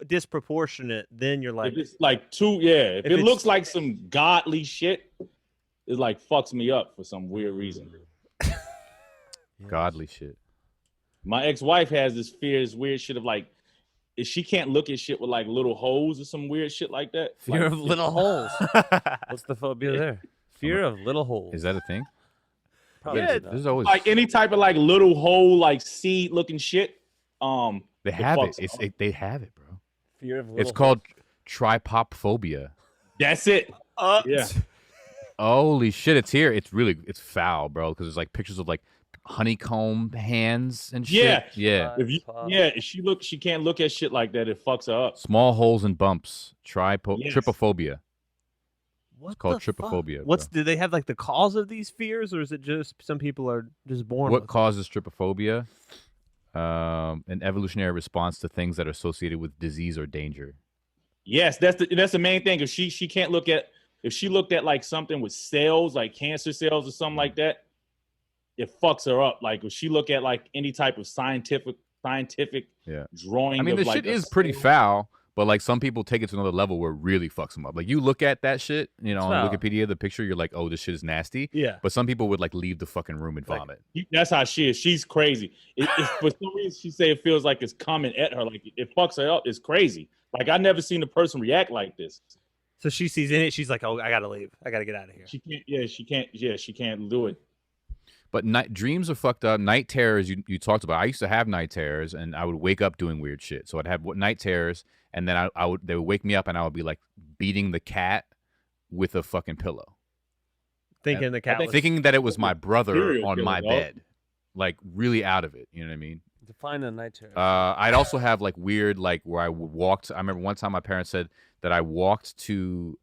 disproportionate, then you're like, if it's like if it looks like some godly shit, it like fucks me up for some weird reason. Godly shit. My ex-wife has this weird shit of like, if she can't look at shit with like little holes or some weird shit like that. Fear like, of little holes. What's the phobia there? Fear of little holes. Is that a thing? Probably. Yeah, there's always like any type of like little hole, like seed looking shit. They have it. They have it, bro. Fear of little It's called tripophobia. That's it. Yeah. Holy shit, it's here. It's foul, bro, because there's like pictures of like honeycomb hands and shit. Yeah. If she can't look at shit like that, it fucks her up. Small holes and bumps. Trypophobia. It's called trypophobia. Do they have like the cause of these fears, or is it just some people are just born What with causes trypophobia? An evolutionary response to things that are associated with disease or danger. Yes, that's the main thing. If she can't look at, if she looked at like something with cells, like cancer cells or something like that, it fucks her up. Like if she look at like any type of scientific drawing. I mean, the like shit is pretty foul, but like some people take it to another level where it really fucks them up. Like you look at that shit, on Wikipedia, the picture, you're like, oh, this shit is nasty. Yeah. But some people would like leave the fucking room and vomit. That's how she is. She's crazy. For some reason, she say it feels like it's coming at her. Like it fucks her up. It's crazy. Like I never seen a person react like this. So she sees in it. She's like, oh, I gotta leave. I gotta get out of here. She can't. She can't do it. But dreams are fucked up. Night terrors, you talked about. I used to have night terrors, and I would wake up doing weird shit. So I'd have night terrors, and then they would wake me up, and I would be like beating the cat with a fucking pillow, thinking that it was my brother on my bed, like really out of it. You know what I mean? Define a night terror. I'd also have like weird, like where I walked. I remember one time my parents said that I walked to.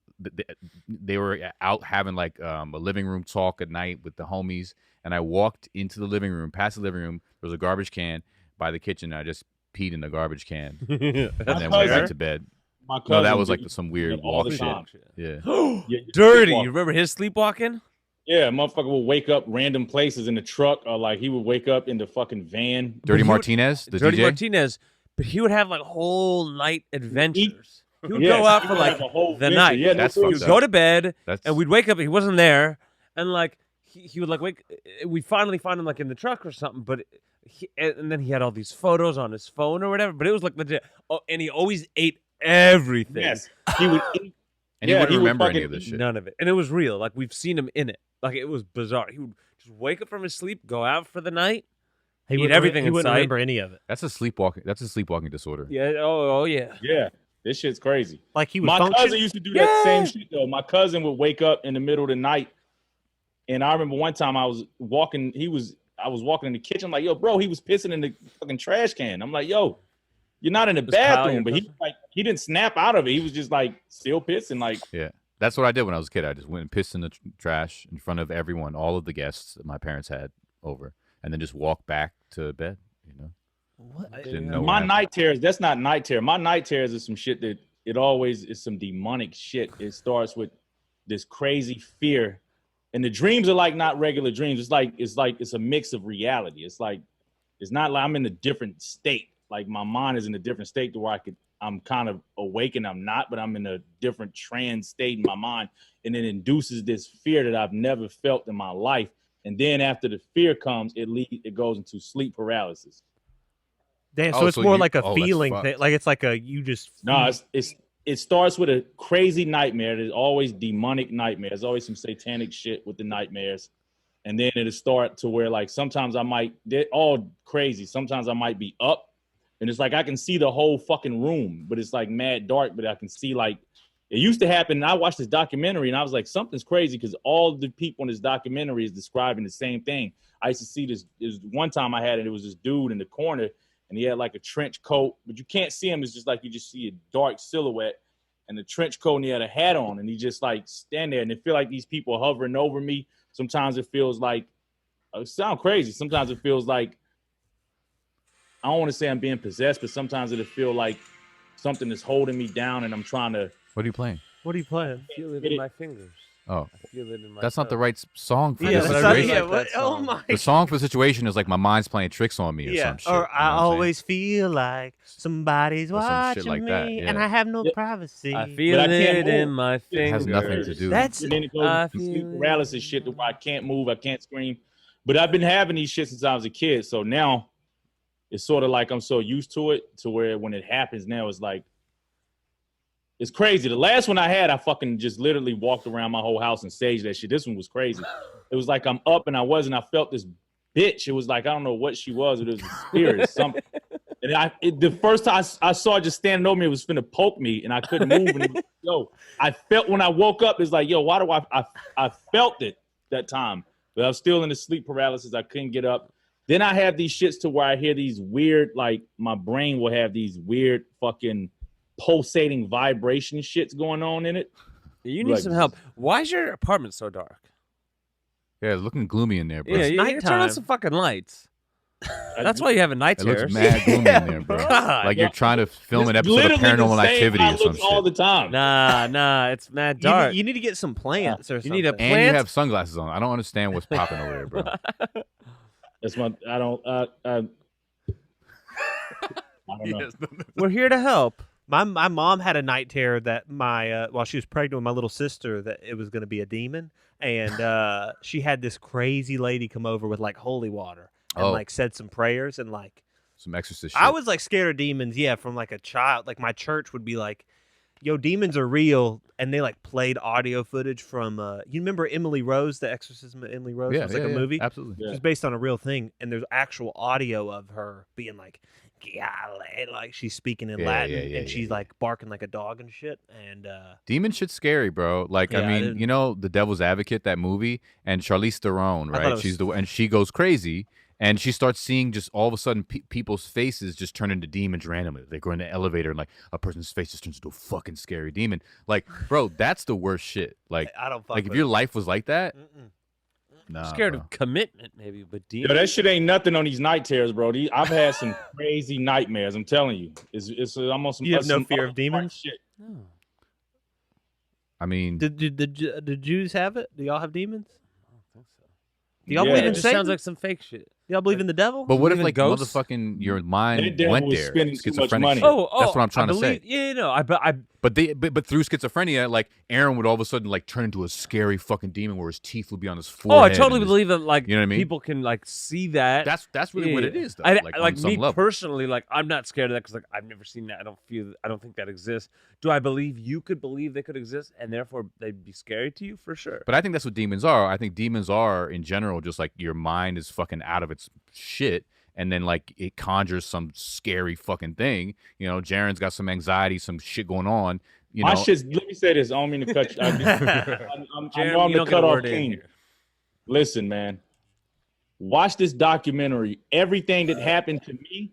They were out having like a living room talk at night with the homies, and I walked into the living room. Past the living room, there was a garbage can by the kitchen. And I just peed in the garbage can, and then went back to bed. No, that was like some weird walk shit. Yeah. Dirty. You remember his sleepwalking? Yeah, motherfucker would wake up random places in the truck, or like he would wake up in the fucking van. Dirty Martinez, the Dirty DJ? Martinez, but he would have like whole night adventures. He would go out for like the night. Yeah, that's he would go to bed, and we'd wake up. He wasn't there, and like he would like wake. We'd finally find him like in the truck or something. But and then he had all these photos on his phone or whatever. But it was like legit. Oh, and he always ate everything. Yes, he would eat. And he wouldn't remember any of this shit. None of it, and it was real. Like we've seen him in it. Like it was bizarre. He would just wake up from his sleep, go out for the night. He eat everything. He wouldn't sight. remember any of it. That's a sleepwalking disorder. Yeah. Oh yeah. Yeah. This shit's crazy. Like he would My function? cousin used to do that same shit though. My cousin would wake up in the middle of the night, and I remember one time I was walking in the kitchen. I'm like, yo, bro, he was pissing in the fucking trash can. I'm like, yo, you're not in the bathroom, but he didn't snap out of it. He was just like still pissing. Like, yeah, that's what I did when I was a kid. I just went and pissed in the trash in front of everyone, all of the guests that my parents had over, and then just walked back to bed. What? My night terrors, that's not night terror. My night terrors is some shit that it always is some demonic shit. It starts with this crazy fear. And the dreams are like not regular dreams. It's a mix of reality. It's not like I'm in a different state. Like my mind is in a different state to where I'm kind of awake and I'm not, but I'm in a different trance state in my mind. And it induces this fear that I've never felt in my life. and then after the fear comes, it goes into sleep paralysis. Damn, so it's more like a feeling thing. Like it's like you just no, it starts with a crazy nightmare. There's always demonic nightmares. There's always some satanic shit with the nightmares. And then it'll start to where like sometimes they're all crazy. Sometimes I might be up and it's like I can see the whole fucking room, but it's like mad dark, but I can see like it used to happen. And I watched this documentary and I was like, something's crazy because all the people in this documentary is describing the same thing. I used to see this one time I had it. It was this dude in the corner and he had like a trench coat, but you can't see him. It's just like you just see a dark silhouette and the trench coat and he had a hat on and he just like stand there and it feel like these people are hovering over me. Sometimes it feels like, it sounds crazy. Sometimes it feels like, I don't want to say I'm being possessed, but sometimes it'll feel like something is holding me down and I'm trying to. What are you playing? What are you playing? I feel it in my fingers. Oh, I feel it in my that's toe. not the right song for Yeah, this that's situation. not, oh my! The song for the situation is like my mind's playing tricks on me or some shit. Or I always feel like somebody's watching like me, that, yeah. and I have no privacy. I feel it in my fingers. It has nothing to do. That's and then it goes into sleep paralysis shit to where I can't move, I can't scream. But I've been having these shit since I was a kid, so now it's sort of like I'm so used to it to where when it happens now it's like it's crazy. The last one I had, I fucking just literally walked around my whole house and staged that shit. This one was crazy. It was like I'm up and I felt this bitch. It was like, I don't know what she was, but it was a spirit or something. And the first time I saw it just standing over me, it was finna poke me and I couldn't move. And I felt when I woke up, it's like, why do I felt it that time. But I was still in the sleep paralysis. I couldn't get up. Then I have these shits to where I hear these weird, like my brain will have these weird fucking pulsating vibration shits going on in it. You need some help. Why is your apartment so dark? Yeah, it's looking gloomy in there, bro. Yeah, you turn on some fucking lights. That's why you have a night terror. It looks mad gloomy in there, bro. Like you're trying to film an episode of Paranormal Activity or some shit. All the time. Nah, it's mad dark. You need to get some plants or something. You need a plant. And you have sunglasses on. I don't understand what's popping over there, bro. That's my. I don't know. We're here to help. My mom had a night terror that while she was pregnant with my little sister that it was going to be a demon, and she had this crazy lady come over with like holy water and like said some prayers and like some exorcist shit. I was like scared of demons, from like a child. Like my church would be like, "Yo, demons are real," and they like played audio footage from. You remember Emily Rose, the Exorcism of Emily Rose? Yeah, it was like a movie. Absolutely, it was based on a real thing, and there's actual audio of her being like. Like she's speaking in Latin and she's like barking like a dog and shit. And demon shit's scary, bro. Like I mean, you know, The Devil's Advocate, that movie, and Charlize Theron, right? And she goes crazy and she starts seeing just all of a sudden people's faces just turn into demons randomly. They go in the elevator and like a person's face just turns into a fucking scary demon. Like, bro, that's the worst shit. Like, I don't fuck like with if your life was like that. Nah, I'm scared of commitment, maybe, but demons. That shit ain't nothing on these night terrors, bro. I've had some crazy nightmares. I'm telling you, it's almost. You have no fear of demons? Shit. No. I mean, did the Jews have it? Do y'all have demons? I don't think so. Do y'all believe in it Satan? Sounds like some fake shit. Y'all believe in the devil? But what if like ghosts? motherfucking your mind That went was there? spending too much Schizophrenic money. shit. That's what I'm trying to say. Yeah, no, But through schizophrenia, like Aaron would all of a sudden like turn into a scary fucking demon where his teeth would be on his forehead. Oh, I totally believe that. Like, you know what I mean? People can like see that. That's really what it is, though. Like on me some level. personally, like I'm not scared of that because like I've never seen that. I don't think that exists. Do I believe you could believe they could exist and therefore they'd be scary to you? For sure. But I think that's what demons are. I think demons are in general just like your mind is fucking out of its shit. And then, like, it conjures some scary fucking thing. You know, Jarren's got some anxiety, some shit going on. My shit's, let me say this. I don't mean to cut you. I'm the cutoff king. Listen, man. Watch this documentary. Everything that happened to me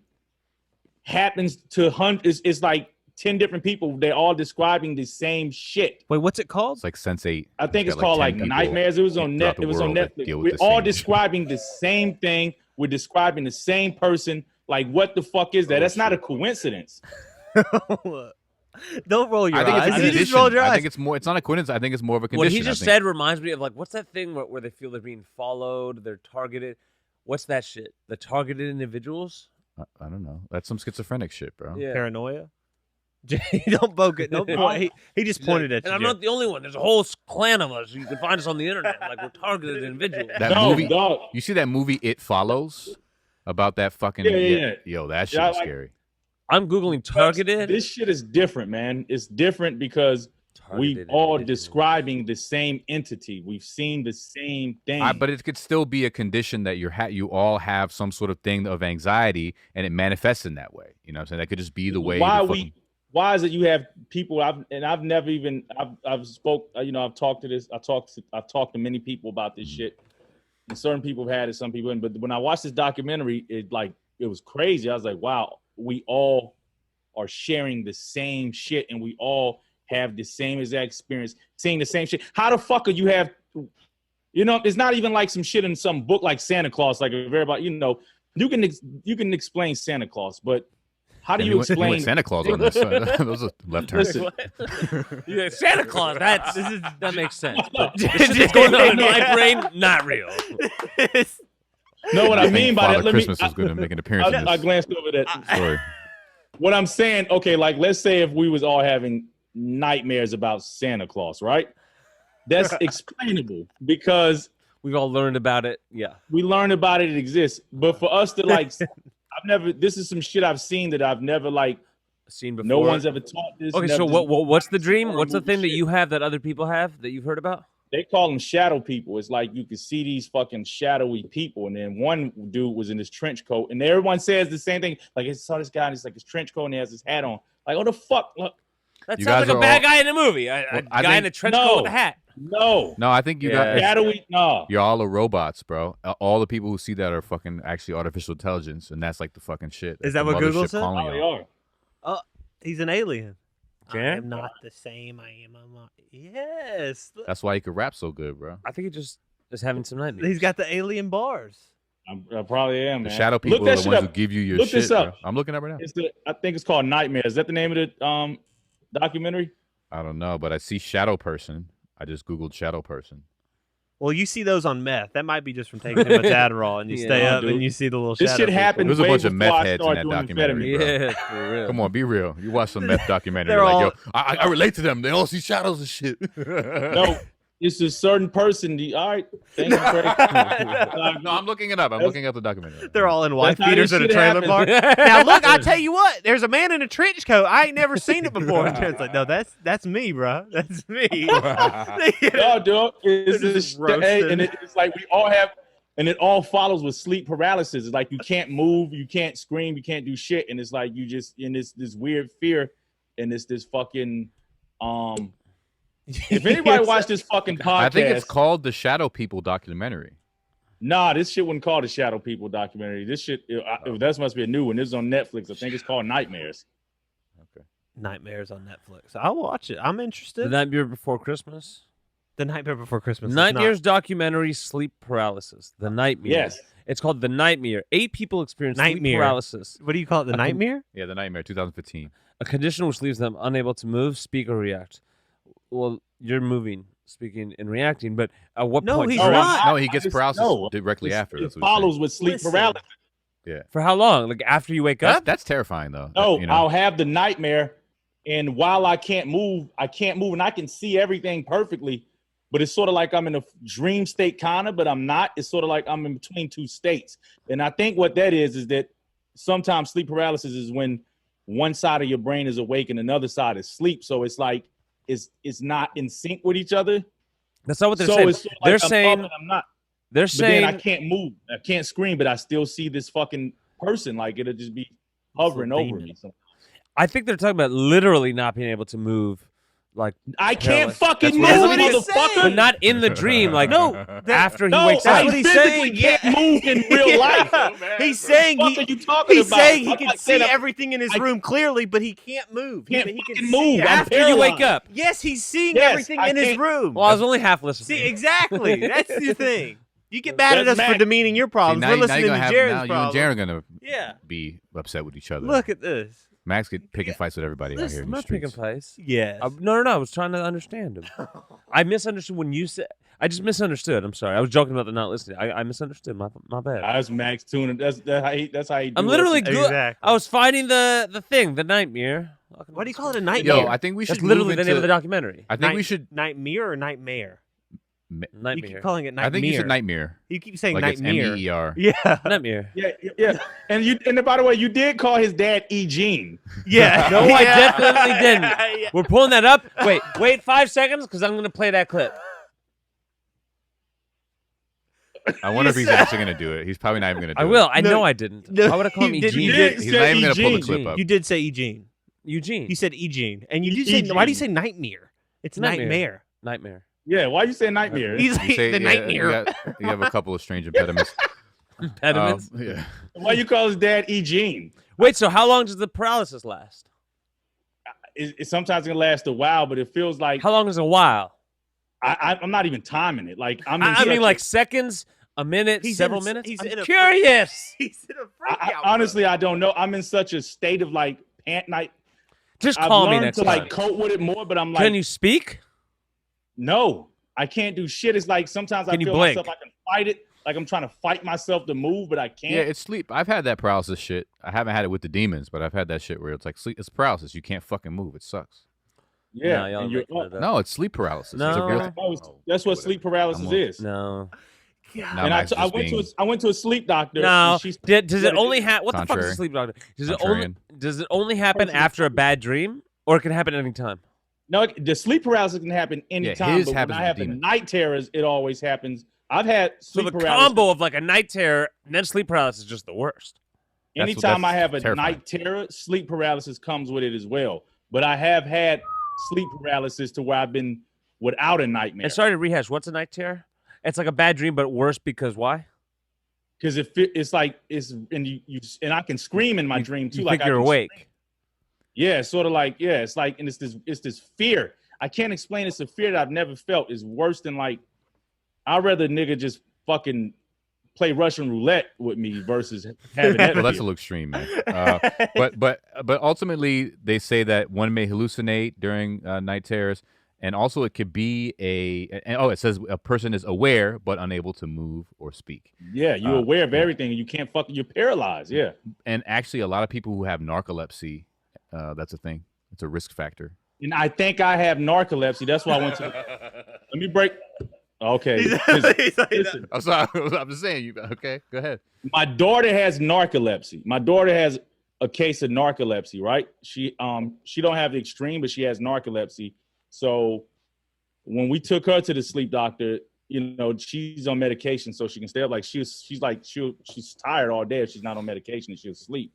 happens to hundreds. It's like 10 different people. They're all describing the same shit. Wait, what's it called? It's like Sense8. I think it's called like Nightmares. It was on Netflix. We're all describing the same thing. We're describing the same person. Like, what the fuck is that? That's not a coincidence. Don't roll your eyes. I think it's a you just rolled your eyes. I think it's more. It's not a coincidence. I think it's more of a condition. What he just said reminds me of like, what's that thing where they feel they're being followed, they're targeted? What's that shit? The targeted individuals? I don't know. That's some schizophrenic shit, bro. Yeah. Paranoia. Don't poke it. Don't point. He just pointed at you. And I'm not the only one. There's a whole clan of us. You can find us on the internet. Like, we're targeted individuals. That movie, dog. You see that movie It Follows? About that fucking... Yeah. Yo, that shit is scary. I'm Googling targeted. This shit is different, man. It's different because we all describing the same entity. We've seen the same thing. But it could still be a condition that you all have some sort of thing of anxiety, and it manifests in that way. You know what I'm saying? That could just be the way. Why is it you have people? I've talked to many people about this shit. And certain people have had it, some people haven't. But when I watched this documentary, it was crazy. I was like, wow, we all are sharing the same shit, and we all have the same exact experience, seeing the same shit. How the fuck are you have? It's not even like some shit in some book like Santa Claus. Like everybody, you can explain Santa Claus, but how do you explain Santa Claus on this? Those are left turns. Yeah, Santa Claus. That makes sense. But it's going on in my brain. Not real. No, what I mean by that. Christmas was going to make an appearance. I glanced over that story. What I'm saying, okay, like let's say if we was all having nightmares about Santa Claus, right? That's explainable because we've all learned about it. Yeah, we learned about it. It exists, but for us to this is some shit I've seen that I've never seen before. No one's ever taught this. Okay, so what's the dream? What's the thing that you have that other people have that you've heard about? They call them shadow people. It's like you can see these fucking shadowy people. And then one dude was in his trench coat, and everyone says the same thing. Like, I saw this guy, and he's like his trench coat, and he has his hat on. Like, oh, the fuck? Look. That sounds like a bad guy in a movie. A guy in a trench coat with a hat. No, I think you got shadowy. No, you're all robots, bro. All the people who see that are fucking actually artificial intelligence, and that's like the fucking shit. Is that what Google said? Oh, they are. Oh, he's an alien. Okay. I am not the same. I am a yes. That's why he could rap so good, bro. I think he just is having some nightmares. He's got the alien bars. I probably am. The man. shadow people are the ones who give you your Look shit. This up. Bro. I'm looking up right now. I think it's called Nightmare. Is that the name of the documentary? I don't know, but I see shadow person. I just Googled shadow person. Well, you see those on meth. That might be just from taking too much Adderall, and you stay up and you see the little shadow. This shit happened. There's a bunch of meth heads in that documentary, bro. Yeah, for real. Come on, be real. You watch some meth documentary, yo, I relate to them. They all see shadows and shit. No, it's a certain person. All right. Thank you, no, I'm looking it up. I'm looking up the documentary. They're all in wife beaters in a trailer park. Now, look, I tell you what. There's a man in a trench coat. I ain't never seen it before. It's like, no, that's me, bro. That's me. No, dude. It's like we all have, and it all follows with sleep paralysis. It's like you can't move, you can't scream, you can't do shit, and it's like you just in this weird fear, and it's this fucking If anybody watched this fucking podcast, I think it's called the Shadow People documentary. Nah, this shit wasn't called the Shadow People documentary. This shit, that must be a new one. This is on Netflix. I think it's called Nightmares. Okay. Nightmares on Netflix. I'll watch it. I'm interested. The Nightmare Before Christmas. The Nightmare Before Christmas. Nightmares documentary, sleep paralysis. The Nightmare. Yes. It's called The Nightmare. 8 people experience sleep paralysis. What do you call it? The Nightmare? Yeah, The Nightmare, 2015. A condition which leaves them unable to move, speak, or react. Well, you're moving, speaking, and reacting, but at what point? No, he's not. No, he gets paralysis directly after. It follows with sleep paralysis. Yeah. For how long? Like after you wake up? That's terrifying, though. No, I'll have the nightmare, and while I can't move, and I can see everything perfectly, but it's sort of like I'm in a dream state, kind of, but I'm not. It's sort of like I'm in between two states. And I think what that is that sometimes sleep paralysis is when one side of your brain is awake and another side is asleep. So it's like, it's not in sync with each other. That's not what they're saying. It's sort of they're like saying I'm not. They're saying I can't move, I can't scream, but I still see this fucking person. Like it'll just be hovering over me. I think they're talking about literally not being able to move. Like I can't fucking move, motherfucker. But not in the dream. Like after he wakes up. That's what he's saying. Can't move in real life. He's saying he's saying he can see everything in his room clearly, but he can't move. He can move after you wake up. Yes, he's seeing everything in his room. Well, I was only half listening. See, exactly. That's the thing. You get mad at us for demeaning your problems. We're listening to Jarren's problems. You and Jarren are gonna be upset with each other. Look at this. Max get picking fights with everybody out here in the streets. Picking fights. Yes. No. I was trying to understand him. I misunderstood when you said. I just misunderstood. I'm sorry. I was joking about the not listening. I misunderstood. My bad. I was Max tuning. That's how he. I'm literally good. Exactly. I was fighting the thing, the nightmare. Why do you call it a nightmare? Yo, I think we should. That's literally the name of the documentary. I think we should. Nightmare or nightmare? Nightmare. You keep calling it nightmare. I think you should nightmare. You keep saying like nightmare. It's MEER. Yeah. Nightmare. Yeah. And by the way, you did call his dad Eugene. Yeah. No, I definitely didn't. We're pulling that up. Wait 5 seconds because I'm going to play that clip. I wonder if he's actually going to do it. He's probably not even going to do it. I will. I know I didn't. Why would I call him Eugene? He's not even going to pull the clip up. You did say Eugene. Eugene. You said Eugene. And you did say, why do you say nightmare? It's nightmare. Nightmare. Yeah, why you say nightmare? He's like the nightmare. You have a couple of strange impediments. Impediments? Yeah. Why you call his dad Eugene? Wait, so how long does the paralysis last? It sometimes can last a while, but it feels like... How long is a while? I'm not even timing it. Like I mean, like seconds, a minute, several minutes. I'm curious. He's in a freak out. Honestly, I don't know. I'm in such a state of like Just call me next time. time. I've learned to like cope with it more, but I'm like, can you speak? No, I can't do shit. It's like sometimes I feel myself I can fight it. Like I'm trying to fight myself to move, but I can't. Yeah, it's sleep. I've had that paralysis shit. I haven't had it with the demons, but I've had that shit where it's like sleep. It's paralysis. You can't fucking move. It sucks. Yeah, no, it's sleep paralysis. No, that's what sleep paralysis is. No. And I went to a sleep doctor. No, does it only happen? What the fuck is a sleep doctor? Does it only happen after a bad dream, or it can happen anytime? No, the sleep paralysis can happen anytime. But when I have the night terrors, it always happens. I've had sleep paralysis. So the combo of like a night terror and then sleep paralysis is just the worst. Anytime I have a night terror, sleep paralysis comes with it as well. But I have had sleep paralysis to where I've been without a nightmare. And sorry to rehash. What's a night terror? It's like a bad dream, but worse because why? Because it's like and I can scream in my dream too. You like think you're awake. Scream. Yeah, sort of like it's like, and it's this fear. I can't explain. It's a fear that I've never felt. It's worse than like I'd rather nigga just fucking play Russian roulette with me versus having that. Well, that's a little extreme, man. But ultimately, they say that one may hallucinate during night terrors, and also it could be it says a person is aware but unable to move or speak. Yeah, you're aware of everything, and you can't you're paralyzed. Yeah, and actually, a lot of people who have narcolepsy, that's a thing. It's a risk factor. And I think I have narcolepsy. That's why I went to. Let me break. Okay. Listen. I'm sorry. I'm just saying. Okay, go ahead. My daughter has narcolepsy. My daughter has a case of narcolepsy, right? She don't have the extreme, but she has narcolepsy. So when we took her to the sleep doctor, she's on medication so she can stay up. Like she's tired all day if she's not on medication and she'll sleep.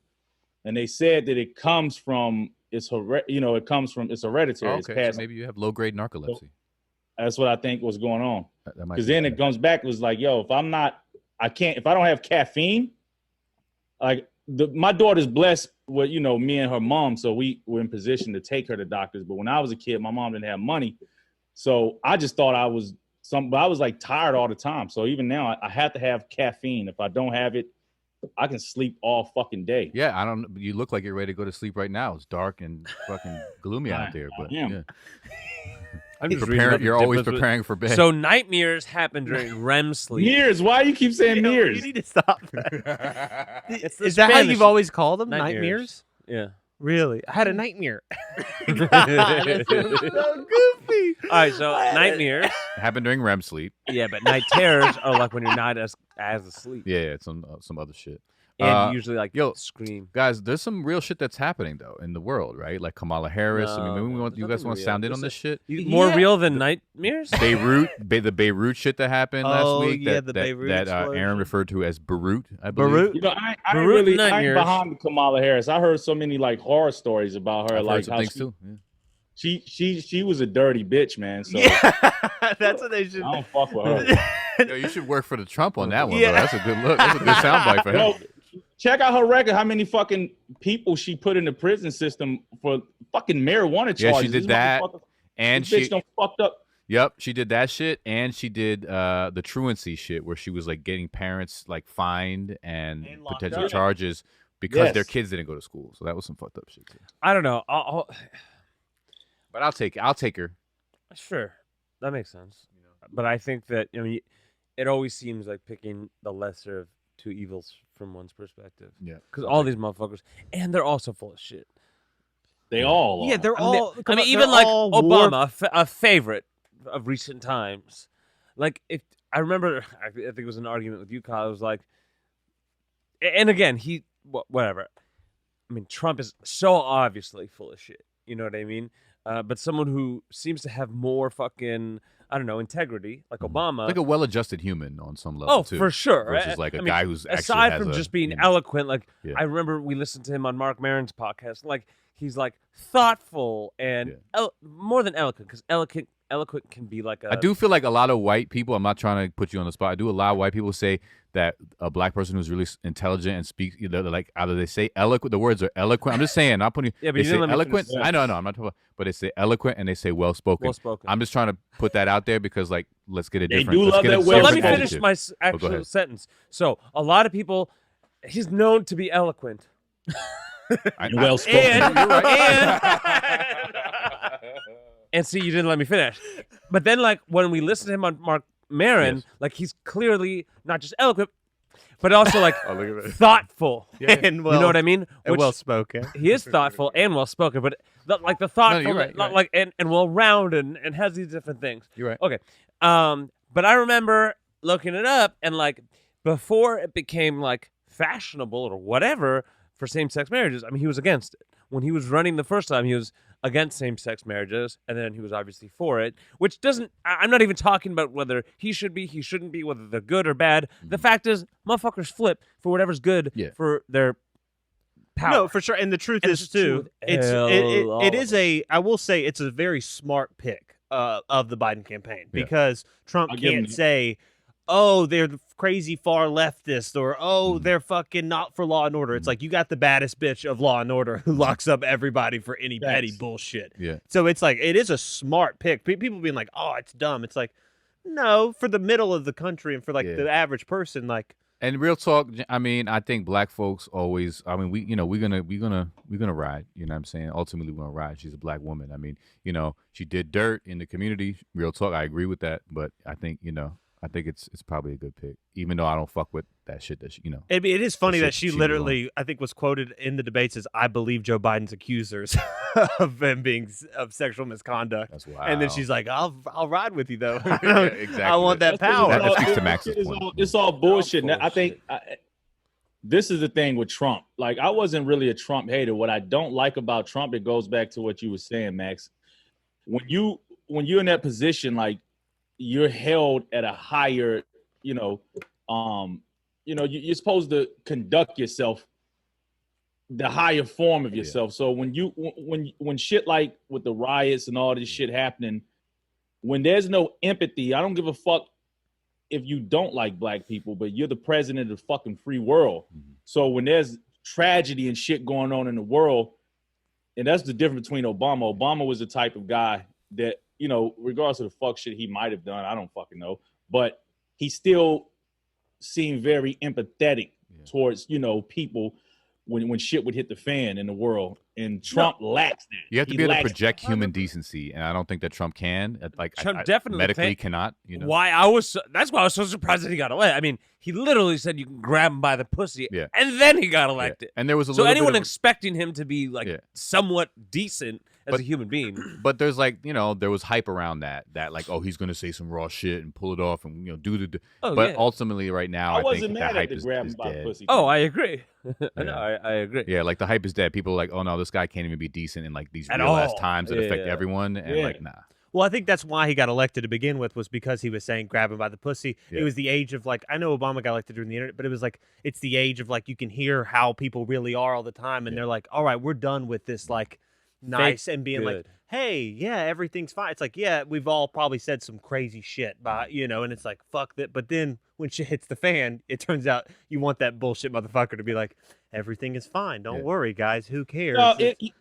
And they said that it comes from it's hereditary. Oh, okay, so maybe you have low grade narcolepsy. So that's what I think was going on. Because then it comes back, it was like, yo, if I don't have caffeine, like my daughter's blessed with, me and her mom. So we were in position to take her to doctors. But when I was a kid, my mom didn't have money. So I just thought I was but I was like tired all the time. So even now I have to have caffeine. If I don't have it, I can sleep all fucking day. Yeah, you look like you're ready to go to sleep right now. It's dark and fucking gloomy out there. But yeah. I'm just you're always preparing for bed. So nightmares happen during REM sleep. Mirrors? Why do you keep saying mirrors? You need to stop. Is that how you've always called them? Nightmares? Yeah. Really? I had a nightmare. That's so goofy. All right, so nightmares happen during REM sleep. Yeah, but night terrors are like when you're not as asleep. Yeah, it's some other shit. And usually scream. Guys, there's some real shit that's happening though in the world, right? Like Kamala Harris. No, I mean, you guys want to sound in on this shit? More real than nightmares? the Beirut shit that happened last week. Yeah, the Beirut that Aaron referred to as Beirut, I believe. I ain't behind Kamala Harris. I heard so many like horror stories about her. I've like heard some things too. Yeah. She was a dirty bitch, man. So that's what they should. I don't fuck with her. Yo, you should work for the Trump on that one. Yeah. Bro. That's a good look. That's a good soundbite for him. Check out her record. How many fucking people she put in the prison system for fucking marijuana charges? Yeah, she did that. And she done fucked up. Yep, she did that shit, and she did the truancy shit, where she was like getting parents like fined and potential charges because their kids didn't go to school. So that was some fucked up shit too. I don't know. But I'll take her. Sure, that makes sense. But I think that it always seems like picking the lesser of two evils from one's perspective. Yeah, because all these motherfuckers, and they're also full of shit. They all are. Yeah, they're all. I mean, even like Obama, a favorite of recent times. Like, if I remember, I think it was an argument with you, Kyle. It was like, and again, whatever. I mean, Trump is so obviously full of shit. You know what I mean? But someone who seems to have more fucking, I don't know, integrity, like Obama. Like a well-adjusted human on some level, too. Oh, for sure. Versus like a guy who's actually aside from just being eloquent, like, I remember we listened to him on Mark Maron's podcast. Like, he's like thoughtful and more than eloquent, because eloquent can be like a... I do feel like a lot of white people, I'm not trying to put you on the spot, I do a lot of white people say that a black person who's really intelligent and speaks, like either they say eloquent, the words are eloquent. I'm just saying, not putting... Yeah, but they say eloquent. I know, I'm not talking about, but they say eloquent and they say well-spoken. I'm just trying to put that out there because, like, let's get a different... They do love that well. Let me finish my actual sentence. So, a lot so he's known to be eloquent. Well-spoken. And see, you didn't let me finish. But then, like, when we listened to him on Mark Maron, like, he's clearly not just eloquent, but also, like, thoughtful. And you know what I mean? And well-spoken. He is thoughtful and well-spoken, but the thoughtful, like, and well-rounded and has these different things. You're right. Okay. But I remember looking it up, and, like, before it became, like, fashionable or whatever for same-sex marriages, I mean, he was against it. When he was running the first time, he was against same-sex marriages, and then he was obviously for it, which doesn't... I'm not even talking about whether he should be, he shouldn't be, whether they're good or bad. The fact is, motherfuckers flip for whatever's good for their power. No, for sure. And the truth is, too, it is I will say, it's a very smart pick of the Biden campaign, because Trump can't say, oh, they're the crazy far leftist, or they're fucking not for law and order. It's like, you got the baddest bitch of law and order who locks up everybody for any petty bullshit. Yeah. So it's like, it is a smart pick. People being like, oh, it's dumb. It's like, no, for the middle of the country and for like the average person, like. And real talk, I mean, I think black folks always, I mean, we're gonna ride, you know what I'm saying? Ultimately, we're gonna ride. She's a black woman. I mean, she did dirt in the community. Real talk, I agree with that. But I think, I think it's probably a good pick, even though I don't fuck with that shit that It is funny that she literally, I think, was quoted in the debates as, I believe Joe Biden's accusers of him being of sexual misconduct. That's wild. And then she's like, I'll ride with you, though. Exactly. I want that power. That speaks to Max's point. It's all bullshit. Now, I think this is the thing with Trump. Like, I wasn't really a Trump hater. What I don't like about Trump, it goes back to what you were saying, Max. When you're in that position, like, you're held at a higher, you're supposed to conduct yourself the higher form of yourself. So when shit like with the riots and all this shit happening, when there's no empathy, I don't give a fuck if you don't like black people, but you're the president of the fucking free world. So when there's tragedy and shit going on in the world, and that's the difference between Obama. Obama was the type of guy that, regardless of the fuck shit he might have done, I don't fucking know, but he still seemed very empathetic towards, people when shit would hit the fan in the world. And Trump lacks that. You have to be able to project human decency, and I don't think that Trump can. Like, Trump definitely medically cannot. Why that's why I was so surprised that he got elected. I mean, he literally said you can grab him by the pussy, and then he got elected. And there was anyone expecting him to be like somewhat decent as a human being. But there's like, there was hype around that like, oh, he's gonna say some raw shit and pull it off and ultimately right now I think that hype is dead. Pussy. Oh, I agree. I agree. Yeah, like the hype is dead. People are like, oh no, this guy can't even be decent in like these real ass times that affect everyone, and like, nah. Well, I think that's why he got elected to begin with, was because he was saying grab him by the pussy. It was the age of, like, I know Obama got elected during the internet, but it was like, it's the age of, like, you can hear how people really are all the time, and they're like, all right, we're done with this, like, nice and being like, hey, everything's fine. It's like, we've all probably said some crazy shit, and it's like, fuck that. But then when shit hits the fan, it turns out you want that bullshit motherfucker to be like, everything is fine. Don't worry, guys. Who cares?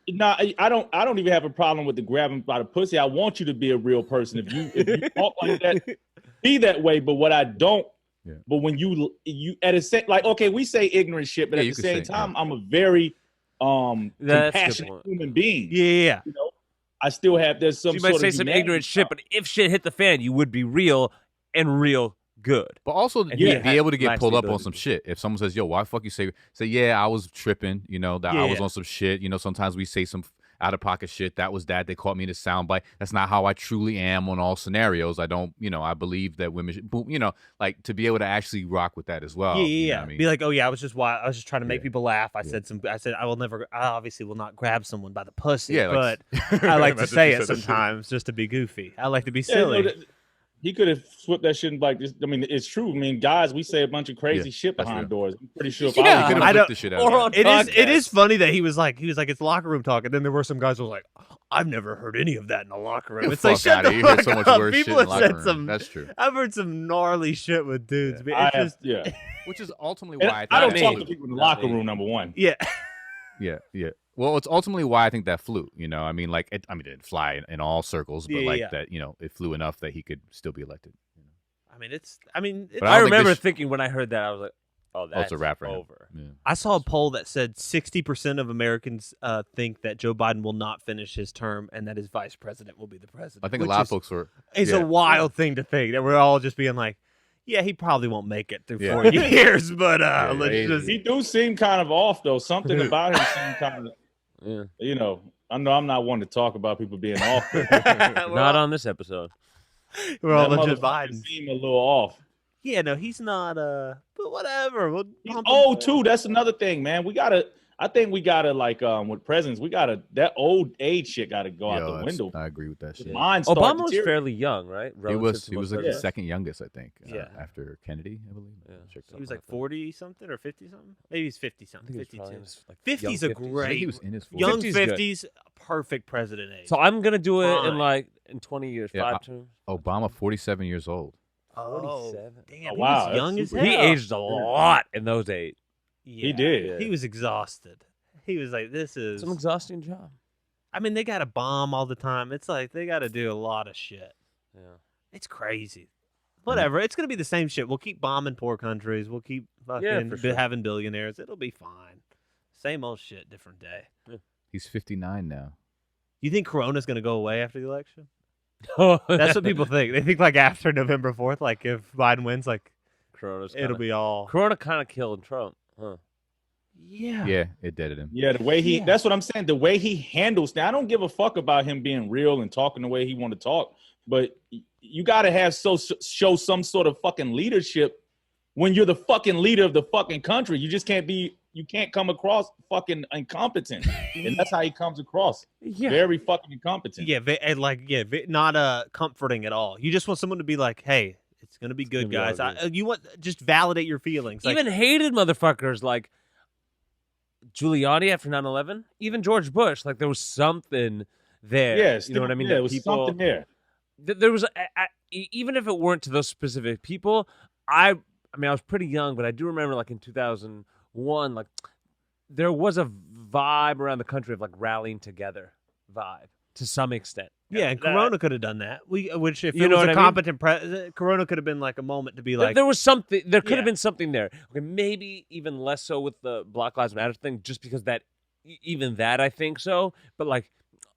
No, I don't even have a problem with the grabbing by the pussy. I want you to be a real person. If you talk like that, be that way. But what I don't, but when you at a set, like, okay, we say ignorant shit, but at the same time, I'm a very compassionate human being. Yeah. I still have some. You might say some ignorant shit, but if shit hit the fan, you would be real and real good. But also, be able to get pulled up on some shit. If someone says, "Yo, why the fuck you say?" Yeah, I was tripping. That I was on some shit. Sometimes we say some out of pocket shit. That was that. They caught me in a soundbite. That's not how I truly am on all scenarios. I don't, I believe that women should, like to be able to actually rock with that as well. Yeah. You know what I mean? Be like, oh yeah, I was just trying to make people laugh. I said I obviously will not grab someone by the pussy, but I like to say it sometimes just to be goofy. I like to be silly. He could have flipped that shit like this. I mean, it's true. I mean, guys, we say a bunch of crazy shit behind doors. I'm pretty sure. I don't. The shit out it is funny that he was like, it's locker room talk, and then there were some guys who was like, I've never heard any of that in a locker room. It's like, shut the fuck up. So much people have said some. That's true. I've heard some gnarly shit with dudes. Which is ultimately why I don't talk to people in the locker room. Number one. Yeah. Well, it's ultimately why I think that flew. I mean, like, it didn't fly in all circles, but that, it flew enough that he could still be elected. I remember thinking when I heard that, I was like, oh, that's a wrap for him. over. Yeah. I saw a poll that said 60% of Americans think that Joe Biden will not finish his term and that his vice president will be the president. I think a lot of folks were. It's a wild thing to think that we're all just being like, yeah, he probably won't make it through 4 years, but let's just. He do seem kind of off though. Something about him seemed kind of. Yeah. I know I'm not one to talk about people being off. Not on this episode. We're all legit Biden. Seem a little off. Yeah, no, he's not. But whatever. He's old too. That's another thing, man. I think we gotta like with presidents, that old age shit gotta go out the window. I agree with that shit. Obama was fairly young, right? He was like the second youngest, I think. After Kennedy, I believe. Yeah. He was like 40 something or 50 something. Maybe he's 50 something. 52. 50's a great. He was in his 40s. Young 50s, perfect president age. So I'm gonna do it in 20 years, 5 terms. Obama, 47 years old. 47. Damn, wow, he was young as hell. He aged a lot in those days. Yeah, he did. Yeah. He was exhausted. He was like, this is... It's an exhausting job. I mean, they got to bomb all the time. It's like, they got to do a lot of shit. Yeah. It's crazy. Whatever. It's going to be the same shit. We'll keep bombing poor countries. We'll keep fucking having billionaires. It'll be fine. Same old shit, different day. Yeah. He's 59 now. You think Corona's going to go away after the election? That's what people think. They think like after November 4th, like if Biden wins, like it'll be all... Corona kind of killed Trump. Huh. Yeah, it deaded him. Yeah, the way that's what I'm saying. The way he handles. Now, I don't give a fuck about him being real and talking the way he want to talk, but you got to have show some sort of fucking leadership when you're the fucking leader of the fucking country. You just can't be. You can't come across fucking incompetent, and that's how he comes across. Yeah. Very fucking incompetent. Yeah, not comforting at all. You just want someone to be like, hey, it's gonna be good, guys. You want just validate your feelings. Even hated motherfuckers like Giuliani after 9/11, even George Bush. Like there was something there. Yes, you know what I mean. Yeah, there was something there. There was even if it weren't to those specific people. I mean, I was pretty young, but I do remember like in 2001, like there was a vibe around the country of like rallying together vibe to some extent. Yeah, and Corona could have done that. Which if it was a competent president, Corona could have been like a moment to be like. There was something. There could have been something there. Okay, maybe even less so with the Black Lives Matter thing, just because even that I think so. But like,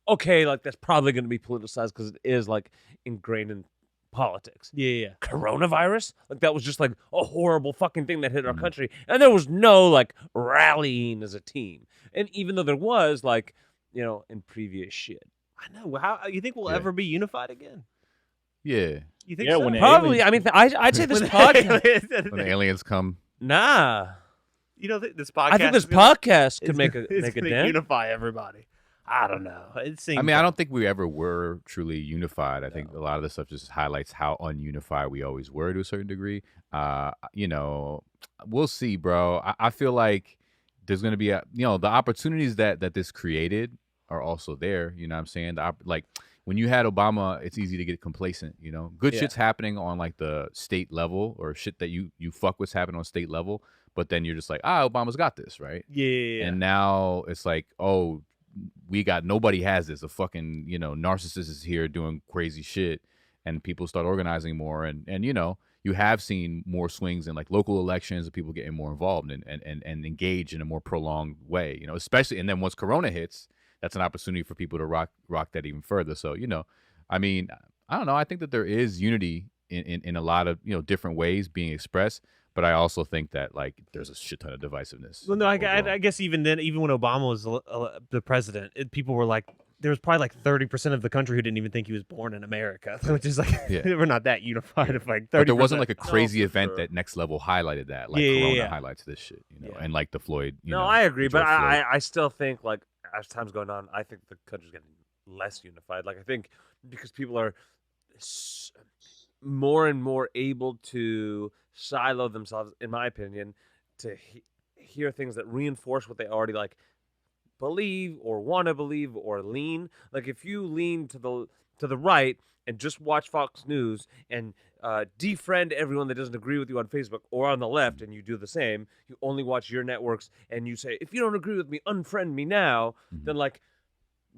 okay, like that's probably going to be politicized because it is like ingrained in politics. Yeah. Coronavirus, like that was just like a horrible fucking thing that hit our country, and there was no like rallying as a team. And even though there was like, in previous shit. I know. How you think we'll ever be unified again? Yeah. You think so? Probably. I mean, I'd say this podcast when aliens come. Nah. You don't think this podcast? I think this podcast could make a dent. Unify everybody. I don't know. It seems. I mean, I don't think we ever were truly unified. I think a lot of this stuff just highlights how ununified we always were to a certain degree. We'll see, bro. I feel like there's going to be the opportunities that this created are also there. You know what I'm saying? Like when you had Obama, it's easy to get complacent. Good shit's happening on like the state level, or shit that you fuck what's happening on state level. But then you're just like, Obama's got this, right? Yeah. And now it's like, nobody has this. A fucking, narcissist is here doing crazy shit, and people start organizing more. And you have seen more swings in like local elections and people getting more involved and engage in a more prolonged way, especially. And then once Corona hits, that's an opportunity for people to rock that even further. So, I mean, I don't know. I think that there is unity in a lot of, different ways being expressed, but I also think that like there's a shit ton of divisiveness. Well, no, I guess even then, even when Obama was the president, people were like, there was probably like 30% of the country who didn't even think he was born in America, which is like, we're not that unified. If like 30%. But there wasn't like a crazy event that Next Level highlighted that, like Corona highlights this shit, and like the Floyd. I agree, but I still think like as time's going on, I think the country's getting less unified. Like I think because people are more and more able to silo themselves, in my opinion, to hear things that reinforce what they already like believe or want to believe or lean. Like if you lean to the right and just watch Fox News and defriend everyone that doesn't agree with you on Facebook, or on the left and you do the same, you only watch your networks and you say, if you don't agree with me, unfriend me now, then like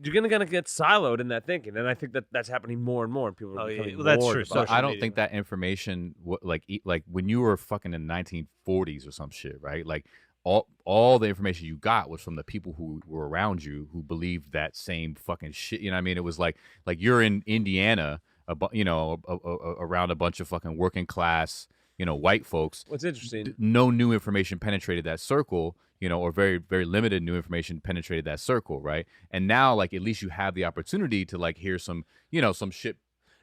you're gonna get siloed in that thinking, and I think that's happening more and more. And people are becoming more. That's true. So I don't think that information, like when you were fucking in the 1940s or some shit, right? Like all the information you got was from the people who were around you who believed that same fucking shit. You know what I mean? It was like you're in Indiana, around a bunch of fucking working class, white folks. What's interesting? No new information penetrated that circle. Or very, very limited new information penetrated that circle, right? And now, like, at least you have the opportunity to, like, hear some, some shit.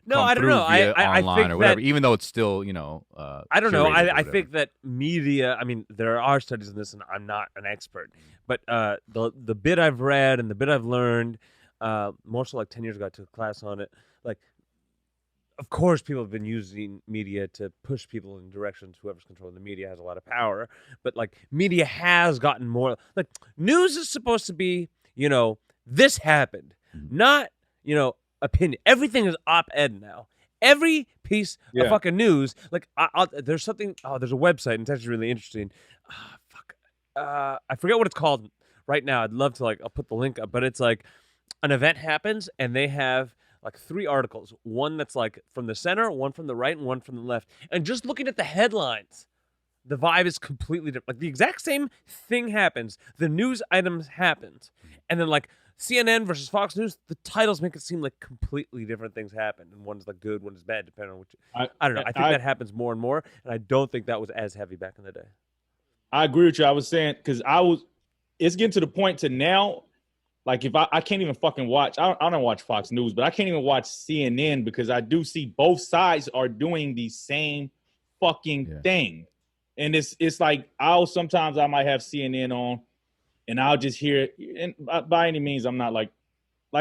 No, I don't know. I think or whatever, that, even though it's still, I don't know. I think that media. I mean, there are studies in this, and I'm not an expert, but the bit I've read and the bit I've learned, more so like 10 years ago, I took a class on it. Like, of course, people have been using media to push people in directions. Whoever's controlling the media has a lot of power. But, like, media has gotten more... Like, news is supposed to be, this happened. Not, opinion. Everything is op-ed now. Every piece of fucking news... Like, there's something... Oh, there's a website, and it's actually really interesting. I forget what it's called right now. I'd love to, like... I'll put the link up. But it's, like, an event happens, and they have... like 3 articles, one that's like from the center, one from the right, and one from the left. And just looking at the headlines, the vibe is completely different. Like the exact same thing happens. The news items happens. And then like CNN versus Fox News, the titles make it seem like completely different things happen. And one's like good, one is bad, depending on which. I don't know. I think that happens more and more. And I don't think that was as heavy back in the day. I agree with you. I was saying, because it's getting to the point to now, like if I can't even fucking watch, I don't watch Fox News, but I can't even watch CNN because I do see both sides are doing the same fucking thing. And it's like sometimes I might have CNN on and I'll just hear it. And by any means, I'm not like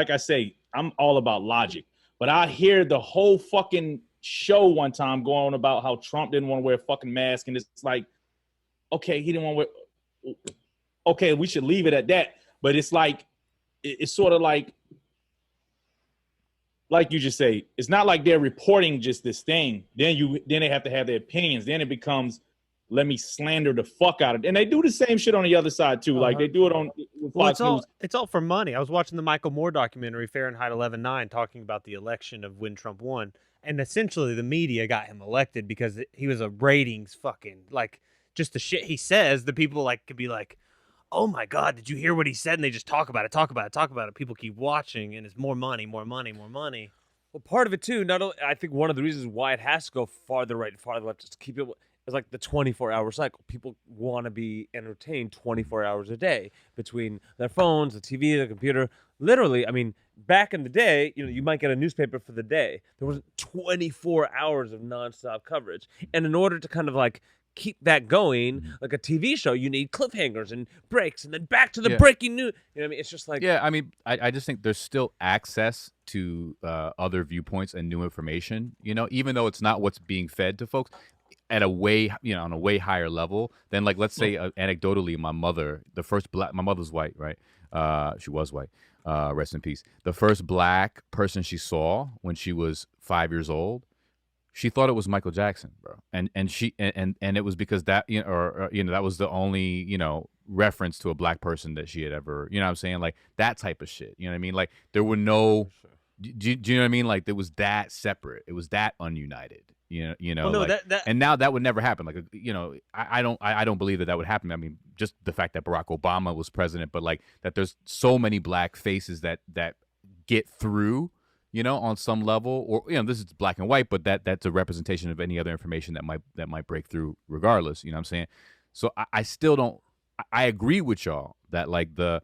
I say, I'm all about logic, but I hear the whole fucking show one time going on about how Trump didn't want to wear a fucking mask. And it's like, okay, he didn't want to wear, okay, we should leave it at that. But it's like, it's sort of like you just say, it's not like they're reporting just this thing. Then they have to have their opinions. Then it becomes, let me slander the fuck out of it. And they do the same shit on the other side too. Like they do it on Fox News. It's all for money. I was watching the Michael Moore documentary, Fahrenheit 11/9, talking about the election of when Trump won. And essentially the media got him elected because he was a ratings fucking, like, just the shit he says, the people like could be like, oh my God, did you hear what he said? And they just talk about it. People keep watching, and it's more money. Well, part of it too, not only, I think one of the reasons why it has to go farther right and farther left is to keep it, is like the 24-hour cycle. People want to be entertained 24 hours a day between their phones, the TV, the computer. Literally, I mean, back in the day, you might get a newspaper for the day. There was 24 hours of nonstop coverage. And in order to kind of like keep that going, like a TV show, you need cliffhangers and breaks and then back to the breaking news. You know what I mean? It's just like... Yeah, I mean, I just think there's still access to other viewpoints and new information, even though it's not what's being fed to folks at a way, on a way higher level than, like, let's say anecdotally, my mother, my mother's white, right? She was white, rest in peace. The first black person she saw when she was 5 years old, she thought it was Michael Jackson, bro, and it was because that that was the only reference to a black person that she had ever, what I'm saying, like that type of shit. You know what I mean? Like there were no, do you know what I mean? Like it was that separate, it was that ununited. Well, no, like, and now that would never happen. Like I don't believe that would happen. I mean, just the fact that Barack Obama was president, but like that there's so many black faces that get through. on some level, or this is black and white, but that's a representation of any other information that might break through regardless. You know what I'm saying? So I still don't. I agree with y'all that like the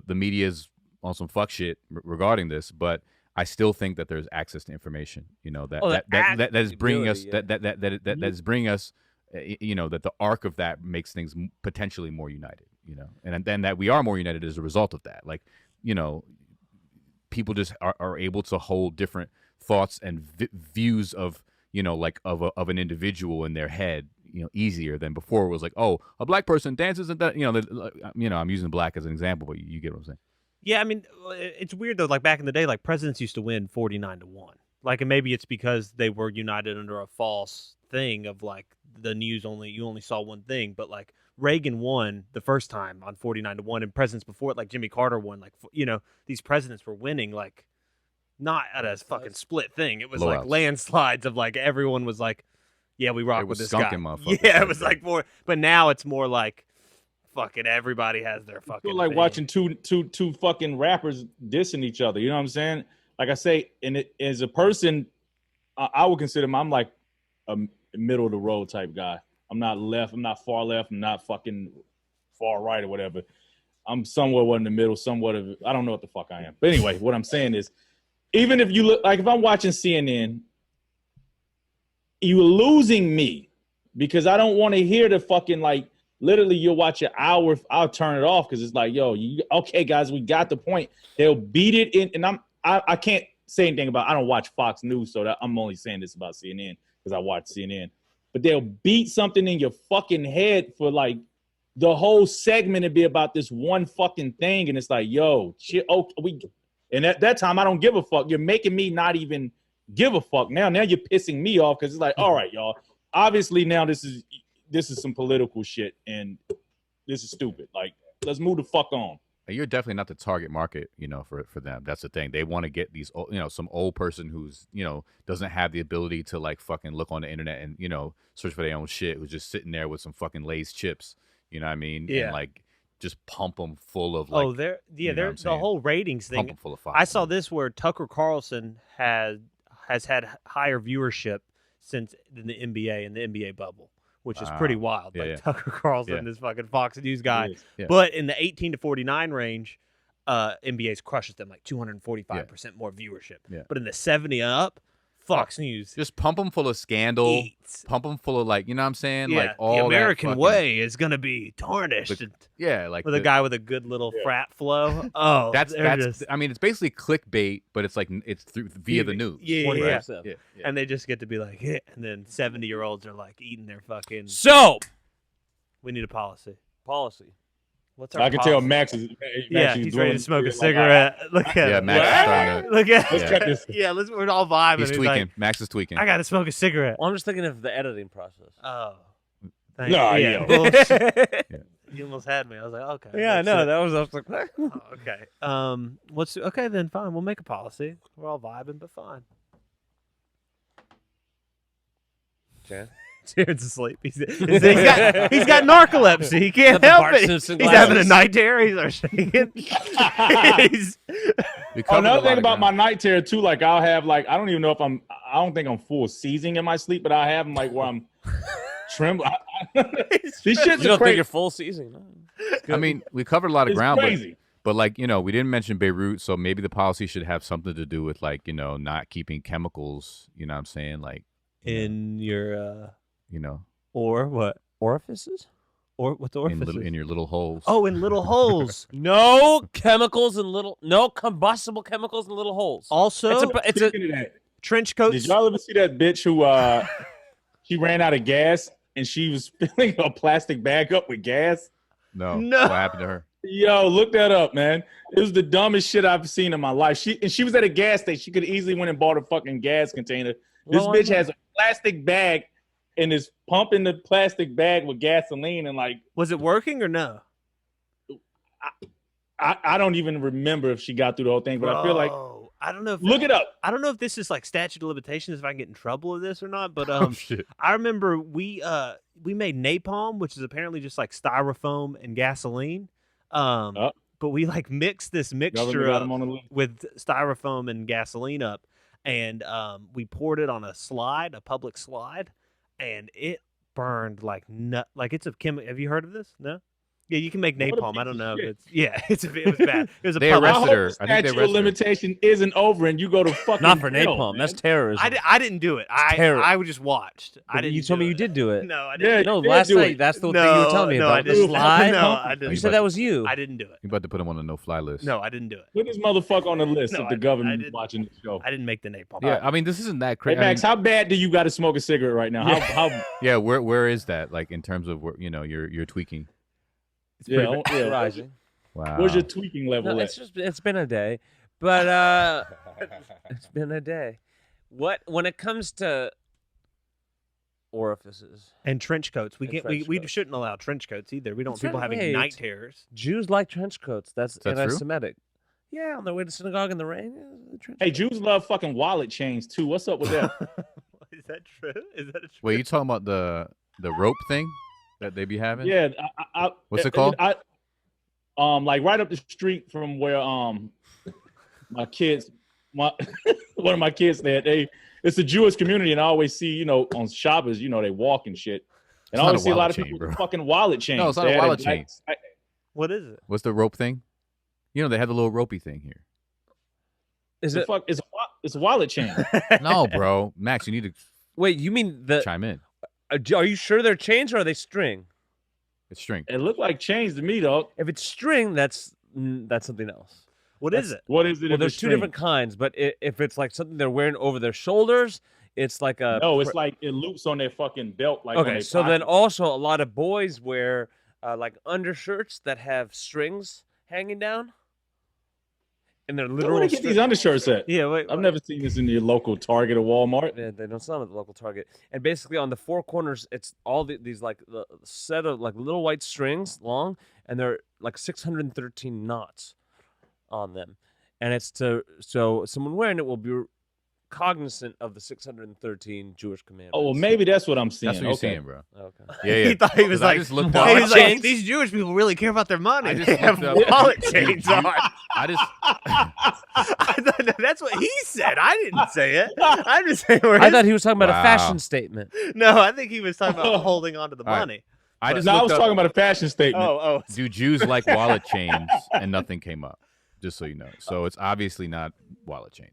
media is on some fuck shit regarding this, but I still think that there's access to information. That is bringing us that is bringing us. That the arc of that makes things potentially more united. And then that we are more united as a result of that. Like people just are able to hold different thoughts and views of of an individual in their head easier than before. It was like, oh, a black person dances and that I'm using black as an example, but you get what I'm saying. Yeah, I mean, it's weird though. Like back in the day, like presidents used to win 49-1. Like, and maybe it's because they were united under a false thing of like the news you only saw one thing, but like Reagan won the first time on 49-1, and presidents before it, like Jimmy Carter won, like these presidents were winning like not at a fucking split thing. It was like landslides of like everyone was like, yeah, we rock with this guy. Yeah, it was like more, but now it's more like fucking everybody has their fucking. I feel like watching two fucking rappers dissing each other. You know what I'm saying? Like I say, and as a person, I would consider I'm like a middle of the road type guy. I'm not left. I'm not far left. I'm not fucking far right or whatever. I'm somewhere in the middle, I don't know what the fuck I am. But anyway, what I'm saying is, even if you look, like if I'm watching CNN, you're losing me because I don't want to hear the fucking like, literally you'll watch an hour, I'll turn it off because it's like, yo, okay, guys, we got the point. They'll beat it in, and I can't say anything about, I don't watch Fox News, so that I'm only saying this about CNN because I watch CNN. But they'll beat something in your fucking head for like the whole segment and be about this one fucking thing, and it's like, yo, shit, and at that time I don't give a fuck. You're making me not even give a fuck. Now you're pissing me off because it's like, all right, y'all. Obviously now this is some political shit and this is stupid. Like, let's move the fuck on. You're definitely not the target market, for them. That's the thing. They want to get these, some old person who's, doesn't have the ability to like fucking look on the internet and, search for their own shit, who's just sitting there with some fucking Lay's chips, you know what I mean? Yeah. And like just pump them full of like. There's the whole ratings thing. Pump them full of fire. I saw this where Tucker Carlson has had higher viewership since the NBA and the NBA bubble, which is pretty wild. Yeah, like Tucker Carlson, this fucking Fox News guy. Yeah. But in the 18 to 49 range, NBA's crushes them like 245% more viewership. Yeah. But in the 70 and up, Fox News just pump them full of scandal, pump them full of like, you know what I'm saying? Yeah, like all the American way is gonna be tarnished. Like with a guy with a good little frat flow. Oh, that's. I mean, it's basically clickbait, but it's like it's via the news. Yeah. And they just get to be like, and then 70-year-olds are like eating their fucking. So we need a policy. What's our I can tell Max is he's ready to smoke a cigarette. Look at him. Max is starting to, look at let's cut this. Yeah, we're all vibing. He's tweaking. Like, Max is tweaking. I got to smoke a cigarette. Well, I'm just thinking of the editing process. Oh. Well, you almost had me. I was like, okay. Yeah, no, I was like, what? Oh, okay. Okay, then fine. We'll make a policy. We're all vibing, but fine. Jan? Jared's asleep. He's got narcolepsy. He can't help it. He's having a night terror. He's shaking. Another thing about my night terror too, like I'll have like I don't even know if I don't think I'm full seizing in my sleep, but I have them like where I'm trembling. These shits you don't are crazy. think you're full seizing? No. I mean, we covered a lot of ground, crazy. But like, we didn't mention Beirut, so maybe the policy should have something to do with like, not keeping chemicals, you know what I'm saying? Like in your or what? Orifices? Or what's orifices? In your little holes. Oh, in little holes. No combustible chemicals in little holes. Also, it's a trench coats. Did y'all ever see that bitch who she ran out of gas and she was filling a plastic bag up with gas? No. What happened to her? Yo, look that up, man. It was the dumbest shit I've seen in my life. She was at a gas station. She could easily went and bought a fucking gas container. This bitch has a plastic bag and is pumping the plastic bag with gasoline and like. Was it working or no? I don't even remember if she got through the whole thing, but I feel like. I don't know. Look it up. I don't know if this is like statute of limitations if I can get in trouble with this or not, but shit. I remember we made napalm, which is apparently just like styrofoam and gasoline. but we like mixed this mixture with styrofoam and gasoline up, and we poured it on a public slide, and it burned like nut. Like it's a chemical. Have you heard of this? No. Yeah, you can make napalm. I don't know. It was bad. It was a they arrested her. I think statute of limitation isn't over, and you go to fucking not for hell, napalm. Man. That's terrorism. I didn't do it. I just watched. I didn't. You told me you did do it. No, I didn't. No, last night that's the thing you were telling me about. The slide. No, I didn't. You said that was you. I didn't do it. You're about to put him on a no-fly list. No, I didn't do it. Put this motherfucker on the list of the government watching the show. I didn't make the napalm. Yeah, I mean this isn't that crazy. Hey Max, how bad do you got to smoke a cigarette right now? How? Yeah, where is that? Like in terms of your tweaking. It's rising. Wow. Where's your tweaking level at? It's been a day, but it's been a day. When it comes to orifices and trench coats, we shouldn't allow trench coats either. We don't want people having night terrors. Jews like trench coats. That's anti-Semitic. True? Yeah, on their way to synagogue in the rain. Hey, Jews love fucking wallet chains too. What's up with that? Is that true? Is that true? Wait, you talking about the rope thing that they be having? Yeah. What's it called? Like right up the street from where one of my kids it's a Jewish community, and I always see on shoppers they walk and shit, and I always see a lot of people with fucking wallet chains. No, it's not a wallet chain. What is it? What's the rope thing? They have the little ropey thing here. Is it? It's a wallet chain. No, bro, Max, you need to wait. You mean chime in? Are you sure they're chains or are they string? It's string. It looked like chains to me, dog. If it's string, that's something else. What is it? What is it? Well, there's two different kinds, but if it's like something they're wearing over their shoulders, it's like a... No, it's like it loops on their fucking belt. Like okay, so then also a lot of boys wear like undershirts that have strings hanging down. And they're literal. Where do they get these undershirts at? Yeah, wait. I've never seen this in your local Target or Walmart. Yeah, they don't sell them at the local Target. And basically, on the four corners, it's all these like the set of like little white strings long, and they're like 613 knots on them. And it's so someone wearing it will be cognizant of the 613 Jewish commandments. Oh, well, maybe that's what I'm seeing. That's what you're seeing, bro. Okay. Yeah. He thought he was like, these Jewish people really care about their money. They have wallet chains on. That's what he said. I didn't say it. I'm just saying. I thought he was talking about a fashion statement. No, I think he was talking about holding on to the money. I was talking about a fashion statement. Oh. Do Jews like wallet chains? And nothing came up, just so you know. So it's obviously not wallet chains.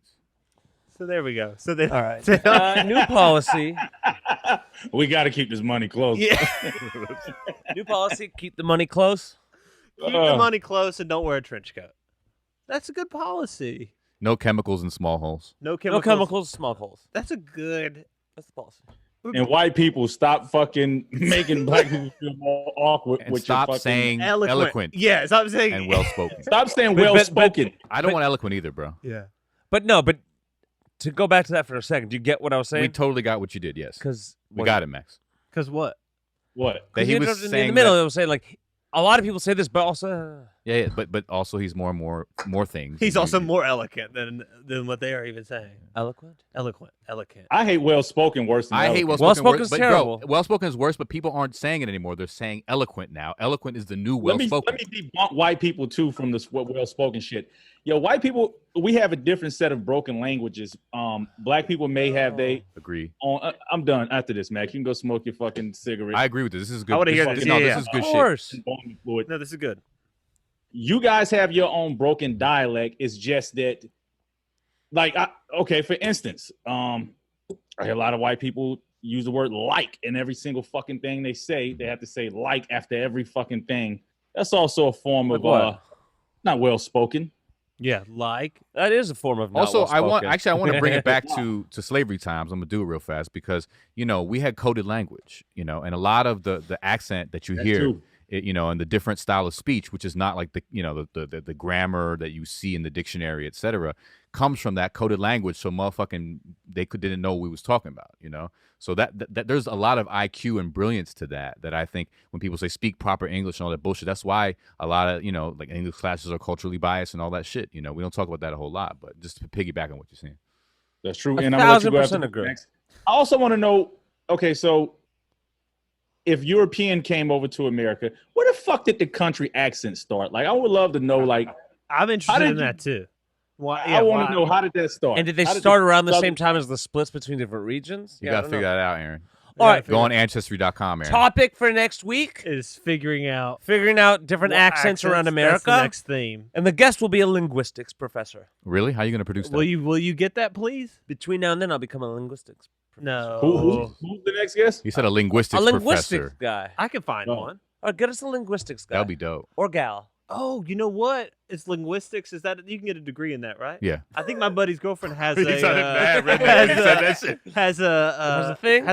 So there we go. So then, all right. New policy. We got to keep this money close. Yeah. New policy: keep the money close. Keep the money close and don't wear a trench coat. That's a good policy. No chemicals in small holes. No chemicals, small holes. That's the policy. And white people, stop fucking making black people feel more awkward. And stop saying eloquent. Yeah, stop saying and well spoken. Stop saying well spoken. I don't want eloquent either, bro. Yeah, but to go back to that for a second, do you get what I was saying? We totally got what you did. Yes, because we got it, Max. Because what? What? That he was saying in the middle. It was saying like a lot of people say this, but also but also he's more things. He's also more eloquent than what they are even saying. Eloquent. I hate well spoken worse than I hate well spoken is terrible. Well spoken is worse, but people aren't saying it anymore. They're saying eloquent now. Eloquent is the new well spoken. Let me debunk white people too from this well spoken shit. Yo, white people, we have a different set of broken languages. Black people may have agree. I'm done after this, Mac. You can go smoke your fucking cigarette. I agree with this. This is good. I want to hear this. This is good shit. No, this is good. You guys have your own broken dialect. It's just that, for instance, I hear a lot of white people use the word like in every single fucking thing they say. They have to say like after every fucking thing. That's also a form of not well spoken. Yeah, that is a form of not also. well-spoken. I want to bring it back to slavery times. I'm gonna do it real fast because we had coded language, and a lot of the accent that you hear. And the different style of speech, which is not like the grammar that you see in the dictionary, etc., comes from that coded language. So motherfucking didn't know what we was talking about, So that there's a lot of IQ and brilliance to that I think when people say speak proper English and all that bullshit, that's why a lot of like English classes are culturally biased and all that shit. We don't talk about that a whole lot, but just to piggyback on what you're saying. That's true. And I'm 1,000% agree. I also want to know. Okay, so if European came over to America, where the fuck did the country accent start? Like, I would love to know. Like, I'm interested in that too. I want to know, how did that start? And did they start around the same time as the splits between different regions? You gotta figure that out, Aaron. All right, go on ancestry.com, Aaron. Topic for next week is figuring out different accents around America. That's the next theme. And the guest will be a linguistics professor. Really? How are you going to produce that? Will you get that, please? Between now and then, I'll become a linguistics professor. No. Who's the next guest? He said a linguistics professor. Guy. I can find one. All right, get us a linguistics guy. That'll be dope. Or gal. Oh, you know what? It's linguistics. Is that you can get a degree in that, right? Yeah. I think my buddy's girlfriend has has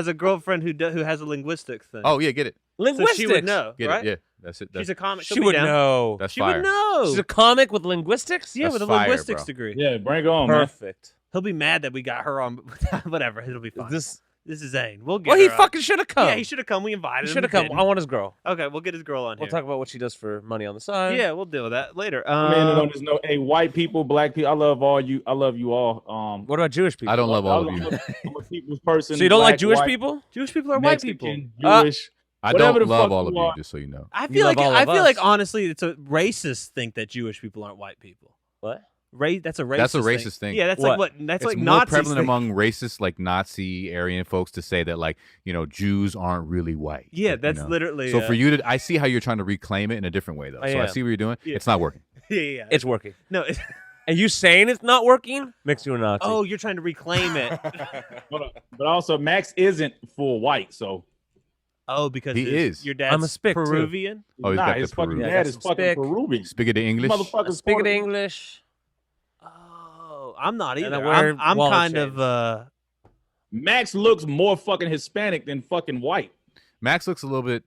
a girlfriend who has a linguistics thing. Oh yeah, get it. Linguistics. So she would know, Get right? it. Yeah, that's it. She's a comic. She would know. That's she fire. would know. She's a comic with linguistics. Yeah, That's with a fire, linguistics bro. degree. Yeah, bring it on, Perfect. He'll be mad that we got her on. Whatever. It'll be fine. This is Zane. We'll get. Well, he her fucking should have come. Yeah, he should have come. We invited him. He should have come. Didn't. I want his girl. Okay, we'll get his girl on here. We'll talk about what she does for money on the side. Yeah, we'll deal with that later. On this note, hey, white people, black people, I love you all. What about Jewish people? I don't love all of you. I'm a people's person. So you don't black, like Jewish white, people? Jewish people are Mexican, white people. Jewish. I whatever don't the love fuck all of you you, are. just so you know. I feel us. like honestly, it's a racist think that Jewish people aren't white people. What? That's a racist. That's a racist thing. Yeah, that's What? like what. That's It's like more Nazis prevalent think. among racists like Nazi Aryan folks to say that like Jews aren't really white. Yeah, Like, that's literally. So for you to, I see how you're trying to reclaim it in a different way though. So I see what you're doing. Yeah. It's not working. Yeah. It's working. No. And you saying it's not working makes you a Nazi. Oh, you're trying to reclaim it. But also, Max isn't full white, so. Oh, because He is. Your dad's I'm a spick, too. Peruvian. Oh, he's got his the fucking Peruvian. dad is fucking Spick. Peruvian. Speak of the English. Motherfuckers Speak of English. Oh, I'm not And I either. wear I'm wallet kind chains. of. Max looks more fucking Hispanic than fucking white. Max looks a little bit,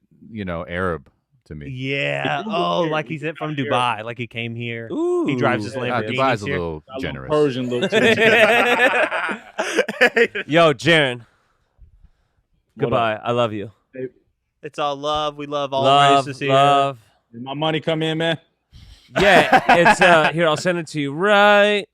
Arab to me. Yeah. He do look Oh, weird. like he's from He's Dubai. Like he came here. Ooh. He drives his Yeah, Lamborghini. Dubai's a here. little Got a generous. Persian look. Yo, Jarren. Goodbye. I love you. It's all love. We love all Love, races here. love. Did my money come in, man? Yeah, it's here. I'll send it to you right